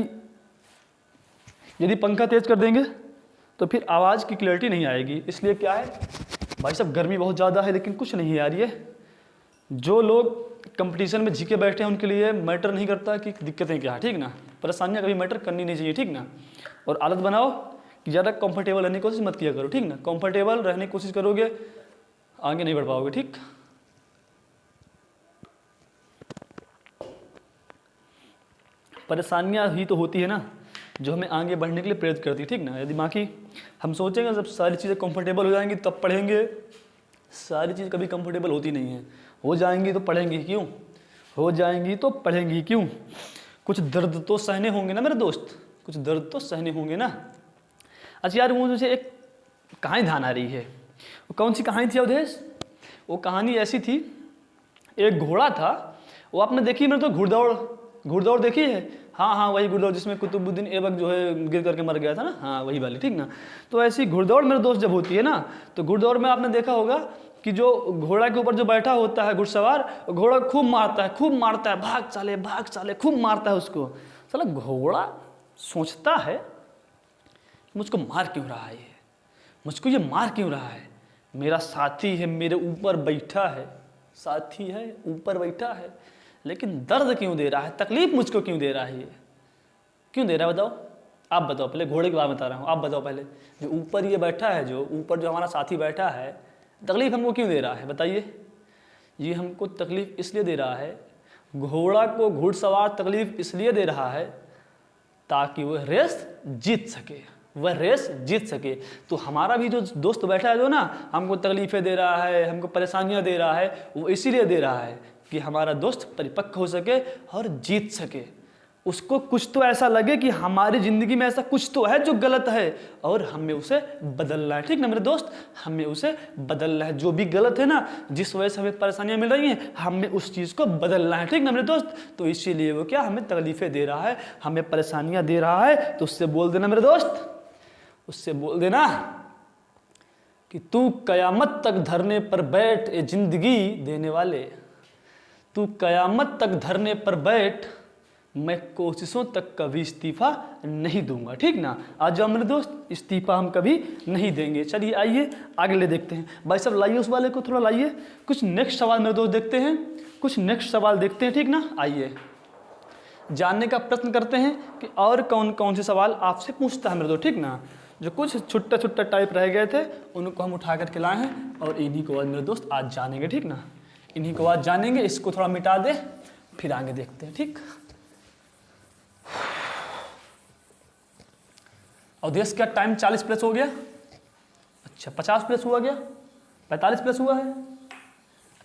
यदि पंखा तेज कर देंगे तो फिर आवाज़ की क्लैरिटी नहीं आएगी, इसलिए क्या है भाई साहब गर्मी बहुत ज़्यादा है, लेकिन कुछ नहीं यार, ये जो लोग कंपटीशन में झिके बैठे हैं उनके लिए मैटर नहीं करता कि दिक्कतें क्या है, ठीक ना। परेशानियाँ कभी मैटर करनी नहीं चाहिए, ठीक ना। और आदत बनाओ कि ज़्यादा कंफर्टेबल रहने की कोशिश मत किया करो, ठीक ना। कंफर्टेबल रहने की कोशिश करोगे आगे नहीं बढ़ पाओगे, ठीक। परेशानियाँ ही तो होती है ना जो हमें आगे बढ़ने के लिए प्रेरित करती है, ठीक ना। यदि बाकी हम सोचेंगे जब सारी चीज़ें कंफर्टेबल हो जाएंगी तब पढ़ेंगे, सारी चीज़ कभी कंफर्टेबल होती नहीं है। हो जाएंगी तो पढ़ेंगे क्यों, हो जाएंगी तो पढ़ेंगी क्यों। कुछ दर्द तो सहने होंगे ना मेरे दोस्त, कुछ दर्द तो सहने होंगे ना। अच्छा यार वो मुझे एक कहानी ध्यान आ रही है, वो कौन सी कहानी थी अवधेश, वो कहानी ऐसी थी, एक घोड़ा था, वो आपने देखी मेरे तो घुड़दौड़ देखी है, हाँ हाँ वही घुड़दौड़ जिसमें कुतुबुद्दीन ऐबक जो है गिर करके मर गया था ना, हाँ वही वाली, ठीक ना। तो ऐसी घुड़दौड़ मेरे दोस्त जब होती है ना, तो घुड़दौड़ में आपने देखा होगा कि जो घोड़ा के ऊपर जो बैठा होता है घुड़सवार, घोड़ा खूब मारता है, भाग चाले खूब मारता है उसको। साला घोड़ा सोचता है मुझको मार क्यों रहा है, मुझको ये मार क्यों रहा है, मेरा साथी है मेरे ऊपर बैठा है, साथी है ऊपर बैठा है, लेकिन दर्द क्यों दे रहा है, तकलीफ मुझको क्यों दे रहा है, ये क्यों दे रहा है बताओ, आप बताओ। पहले घोड़े के बारे में बता रहा हूँ, आप बताओ पहले। जो ऊपर ये बैठा है, जो ऊपर जो हमारा साथी बैठा है, तकलीफ हमको क्यों दे रहा है बताइए। ये हमको तकलीफ इसलिए दे रहा है, घोड़ा को घुड़सवार तकलीफ इसलिए दे रहा है ताकि वह रेस जीत सके, तो हमारा भी जो दोस्त बैठा है जो ना हमको तकलीफ़ें दे रहा है, हमको परेशानियां दे रहा है, वो इसीलिए दे रहा है कि हमारा दोस्त परिपक्व हो सके और जीत सके। उसको कुछ तो ऐसा लगे कि हमारी ज़िंदगी में ऐसा कुछ तो है जो गलत है और हमें उसे बदलना है, ठीक ना मेरे दोस्त, हमें उसे बदलना है। जो भी गलत है ना, जिस वजह से हमें परेशानियां मिल रही हैं, हमें उस चीज़ को बदलना है, ठीक ना मेरे दोस्त। तो इसीलिए वो क्या हमें तकलीफ़ें दे रहा है, हमें परेशानियां दे रहा है, तो उससे बोल देना मेरे दोस्त, उससे बोल देना कि तू कयामत तक धरने पर बैठ ए जिंदगी देने वाले, तू कयामत तक धरने पर बैठ, मैं कोशिशों तक कभी इस्तीफा नहीं दूंगा, ठीक ना। आज जाओ मेरे दोस्त, इस्तीफा हम कभी नहीं देंगे। चलिए आइए आगे देखते हैं भाई साहब, लाइए उस वाले को थोड़ा लाइए, कुछ नेक्स्ट सवाल मेरे दोस्त देखते हैं, कुछ नेक्स्ट सवाल देखते हैं, ठीक ना। आइए जानने का प्रयत्न करते हैं कि और कौन कौन से सवाल आपसे पूछता है मेरे दोस्त, ठीक ना। जो कुछ छुट्टा टाइप रह गए थे उनको हम उठा कर के लाए हैं और इन्हीं को आज मेरे दोस्त आज जानेंगे, ठीक ना। इन्हीं को आज जानेंगे, इसको थोड़ा मिटा दे फिर आगे देखते हैं, ठीक। और देश का टाइम 40 प्लस हो गया, अच्छा 50 प्लस हुआ गया, 45 प्लस हुआ है,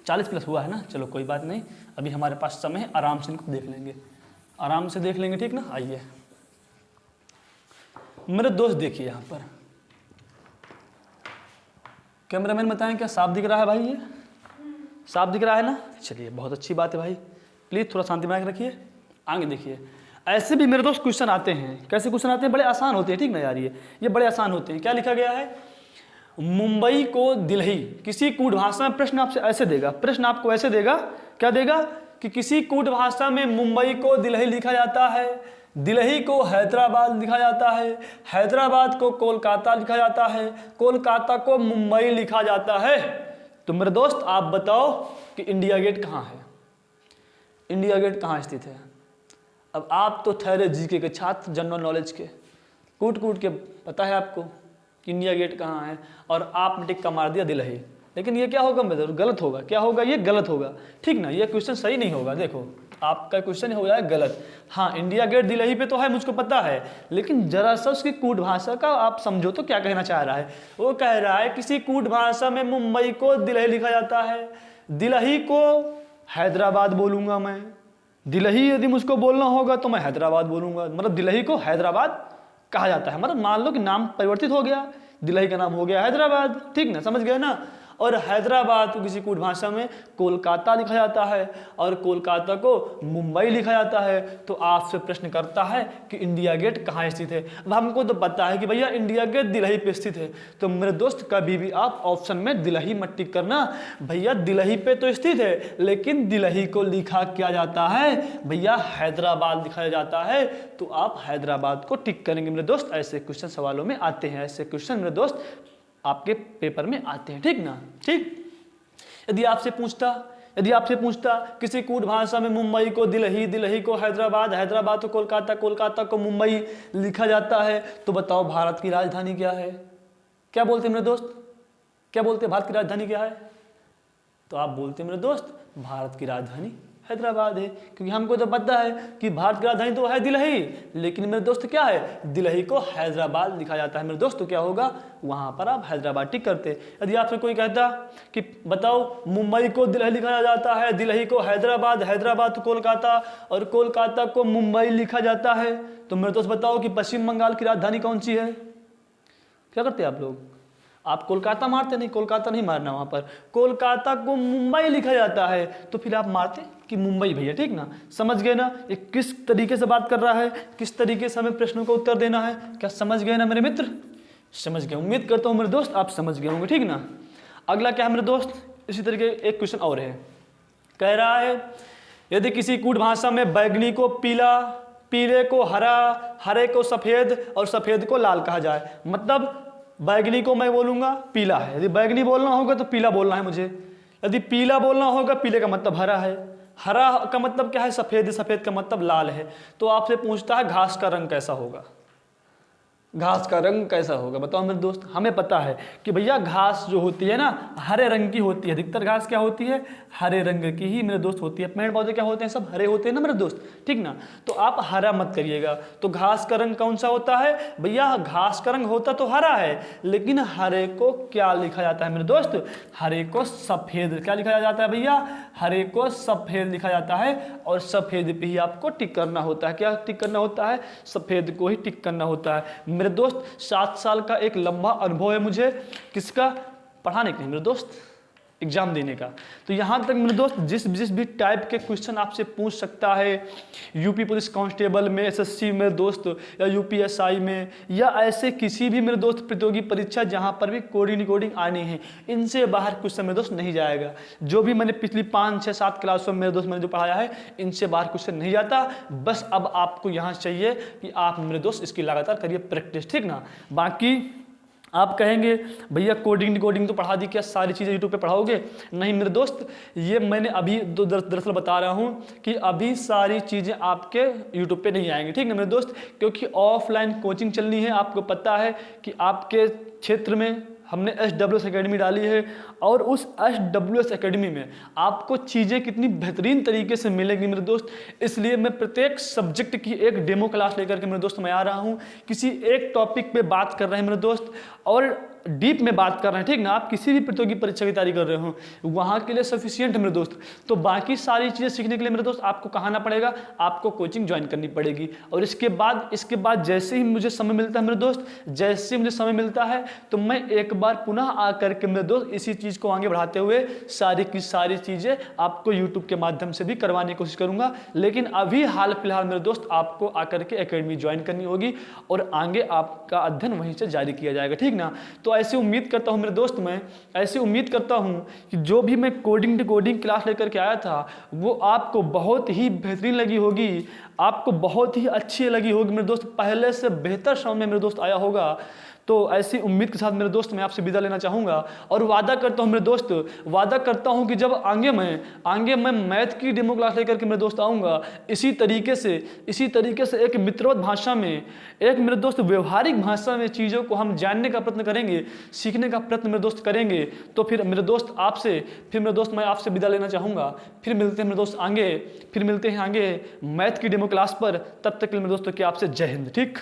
40 प्लस हुआ है ना। चलो कोई बात नहीं, अभी हमारे पास समय है, आराम से इनको देख लेंगे, आराम से देख लेंगे, ठीक ना। आइए मेरे दोस्त देखिए यहाँ पर, कैमरामैन बताएं क्या साफ दिख रहा है भाई, ये साफ दिख रहा है ना। चलिए बहुत अच्छी बात है भाई, प्लीज़ थोड़ा शांति में रखिए, आगे देखिए। ऐसे भी मेरे दोस्त क्वेश्चन आते हैं, कैसे क्वेश्चन आते हैं, बड़े आसान होते हैं, ठीक ना यार, ये बड़े आसान होते हैं। क्या लिखा गया है, मुंबई को दिल्ली, किसी कूट भाषा में प्रश्न आपसे ऐसे देगा, प्रश्न आपको ऐसे देगा, क्या देगा कि किसी कूट भाषा में मुंबई को दिल्ली लिखा जाता है, दिल्ली को हैदराबाद लिखा जाता है, हैदराबाद को कोलकाता लिखा जाता है, कोलकाता को मुंबई लिखा जाता है। तो मेरे दोस्त आप बताओ कि इंडिया गेट कहाँ है, इंडिया गेट कहाँ स्थित है। अब आप तो ठहरे जीके के छात्र, जनरल नॉलेज के, कूट के पता है आपको कि इंडिया गेट कहाँ है, और आपने टिक्का मार दिया दिल्ली। लेकिन ये क्या होगा मेरे दोस्त, गलत होगा। क्या होगा, ये गलत होगा, ठीक ना, ये क्वेश्चन सही नहीं होगा। देखो आपका क्वेश्चन हो जाए गलत। हाँ, इंडिया गेट दिल्ली पे तो है, मुझको पता है, लेकिन जरा सा उसकी कूट भाषा का आप समझो तो क्या कहना चाह रहा है। वो कह रहा है किसी कूट भाषा में मुंबई को दिल्ली लिखा जाता है, दिल्ली को हैदराबाद बोलूंगा मैं। दिल्ली यदि मुझको बोलना होगा तो मैं हैदराबाद बोलूंगा, मतलब दिल्ली को हैदराबाद कहा जाता है। मतलब मान लो कि नाम परिवर्तित हो गया, दिल्ली का नाम हो गया हैदराबाद, ठीक ना, समझ गए ना। और हैदराबाद को किसी कूट भाषा में कोलकाता लिखा जाता है और कोलकाता को मुंबई लिखा जाता है। तो आपसे प्रश्न करता है कि इंडिया गेट कहाँ स्थित है। अब हमको तो पता है कि भैया इंडिया गेट दिल्ली पे स्थित है, तो मेरे दोस्त कभी भी आप ऑप्शन में दिल्ली मत टिक करना। भैया दिल्ली पे तो स्थित है, लेकिन दिल्ली को लिखा क्या जाता है भैया, हैदराबाद लिखा जाता है, तो आप हैदराबाद को टिक करेंगे मेरे दोस्त। ऐसे क्वेश्चन सवालों में आते हैं, ऐसे क्वेश्चन मेरे दोस्त आपके पेपर में आते हैं, ठीक ना। ठीक, यदि आपसे पूछता किसी कूट भाषा में मुंबई को दिल्ली, दिल्ली को हैदराबाद, हैदराबाद को कोलकाता, कोलकाता को मुंबई लिखा जाता है, तो बताओ भारत की राजधानी क्या है। क्या बोलते मेरे दोस्त, क्या बोलते भारत की राजधानी क्या है। तो आप बोलते मेरे दोस्त भारत की राजधानी हैदराबाद है, क्योंकि हमको तो पता है कि भारत की राजधानी तो है दिल्ली, लेकिन मेरे दोस्त क्या है, दिल्ली को हैदराबाद लिखा जाता है मेरे दोस्त। तो क्या होगा, वहां पर आप हैदराबाद टिक करते। यदि आपसे कोई कहता कि बताओ मुंबई को दिल्ली लिखा जाता है, दिल्ली को हैदराबाद, हैदराबाद को कोलकाता और कोलकाता को मुंबई लिखा जाता है, तो मेरे दोस्त बताओ कि पश्चिम बंगाल की राजधानी कौन सी है। क्या करते आप लोग, आप कोलकाता मारते नहीं, कोलकाता नहीं मारना, वहां पर कोलकाता को मुंबई लिखा जाता है, तो फिर आप मारते कि मुंबई भैया, ठीक ना। समझ गए ना ये किस तरीके से बात कर रहा है, किस तरीके से हमें प्रश्नों का उत्तर देना है। क्या समझ गए ना मेरे मित्र, समझ गए, उम्मीद करता हूँ मेरे दोस्त आप समझ गए होंगे, ठीक ना। अगला क्या है मेरे दोस्त, इसी तरीके एक क्वेश्चन और है। कह रहा है यदि किसी कूट भाषा में बैगनी को पीला, पीले को हरा, हरे को सफेद और सफेद को लाल कहा जाए। मतलब बैगनी को मैं बोलूंगा पीला है, यदि बैगनी बोलना होगा तो पीला बोलना है मुझे। यदि पीला बोलना होगा, पीले का मतलब हरा है, हरा का मतलब क्या है सफेद, सफेद का मतलब लाल है। तो आपसे पूछता है घास का रंग कैसा होगा, घास का रंग कैसा होगा, बताओ मेरे दोस्त। हमें पता है कि भैया घास जो होती है ना हरे रंग की होती है, अधिकतर घास क्या होती है, हरे रंग की ही मेरे दोस्त होती है। पेड़ पौधे क्या होते हैं, सब हरे होते हैं ना मेरे दोस्त, ठीक ना। तो आप हरा मत करिएगा। तो घास का रंग कौन सा होता है भैया, घास का रंग होता तो हरा है, लेकिन हरे को क्या लिखा जाता है मेरे दोस्त, हरे को सफेद, क्या लिखा जाता है भैया, हरे को सफेद लिखा जाता है। और सफेद पे ही आपको टिक करना होता है। क्या टिक करना होता है, सफेद को ही टिक करना होता है मेरे दोस्त। 7 साल का एक लंबा अनुभव है मुझे, किसका, पढ़ाने के लिए मेरे दोस्त, एग्जाम देने का। तो यहाँ तक मेरे दोस्त जिस भी टाइप के क्वेश्चन आपसे पूछ सकता है, यूपी पुलिस कांस्टेबल में, एसएससी मेरे दोस्त, या यूपीएसआई में, या ऐसे किसी भी मेरे दोस्त प्रतियोगी परीक्षा जहाँ पर भी कोडिंग रिकॉर्डिंग आनी है, इनसे बाहर क्वेश्चन मेरे दोस्त नहीं जाएगा। जो भी मैंने पिछली 5, 6, 7 क्लासों में मेरे दोस्त मैंने जो पढ़ाया है, इनसे बाहर क्वेश्चन नहीं जाता। बस अब आपको यहाँ चाहिए कि आप मेरे दोस्त इसकी लगातार करिए प्रैक्टिस, ठीक ना। बाकी आप कहेंगे भैया कोडिंग तो पढ़ा दी, क्या सारी चीज़ें यूट्यूब पे पढ़ाओगे। नहीं मेरे दोस्त, ये मैंने अभी दरअसल बता रहा हूँ कि अभी सारी चीज़ें आपके यूट्यूब पे नहीं आएंगी, ठीक है मेरे दोस्त, क्योंकि ऑफलाइन कोचिंग चलनी है। आपको पता है कि आपके क्षेत्र में हमने SWS एकेडमी डाली है, और उस SWS एकेडमी में आपको चीज़ें कितनी बेहतरीन तरीके से मिलेंगी मेरे दोस्त। इसलिए मैं प्रत्येक सब्जेक्ट की एक डेमो क्लास लेकर के मेरे दोस्त मैं आ रहा हूँ। किसी एक टॉपिक पे बात कर रहे हैं मेरे दोस्त, और डीप में बात कर रहे हैं, ठीक ना। आप किसी भी प्रतियोगी परीक्षा की तैयारी कर रहे हो, वहाँ के लिए सफिशियंट है मेरे दोस्त। तो बाकी सारी चीज़ें सीखने के लिए मेरे दोस्त आपको कहाँ आना पड़ेगा, आपको कोचिंग ज्वाइन करनी पड़ेगी। और इसके बाद जैसे ही मुझे समय मिलता है मेरे दोस्त, जैसे मुझे समय मिलता है, तो मैं एक बार पुनः आकर के मेरे दोस्त इसी चीज़ को आगे बढ़ाते हुए सारी की सारी चीज़ें आपको यूट्यूब के माध्यम से भी करवाने की कोशिश करूँगा। लेकिन अभी हाल फिलहाल मेरे दोस्त आपको आकर के एकेडमी ज्वाइन करनी होगी, और आगे आपका अध्ययन वहीं से जारी किया जाएगा, ठीक ना। तो ऐसी उम्मीद करता हूँ मेरे दोस्त, मैं ऐसी उम्मीद करता हूँ कि जो भी मैं कोडिंग क्लास लेकर के आया था, वो आपको बहुत ही बेहतरीन लगी होगी, आपको बहुत ही अच्छी लगी होगी मेरे दोस्त। पहले से बेहतर समय में मेरे दोस्त आया होगा। तो ऐसी उम्मीद के साथ मेरे दोस्त मैं आपसे विदा लेना चाहूँगा और वादा करता हूँ मेरे दोस्त, वादा करता हूँ कि जब आगे मैं मैथ की डेमो क्लास लेकर के मेरे दोस्त आऊँगा, इसी तरीके से एक मित्रवत भाषा में, एक मेरे दोस्त व्यवहारिक भाषा में चीज़ों को हम जानने का प्रयत्न करेंगे, सीखने का प्रयत्न मेरे दोस्त करेंगे। तो फिर मेरे दोस्त मैं आपसे विदा लेना चाहूँगा। फिर मिलते हैं मेरे दोस्त आगे मैथ की डेमो क्लास पर। तब तक के लिए मेरे दोस्तों की आपसे जय हिंद। ठीक।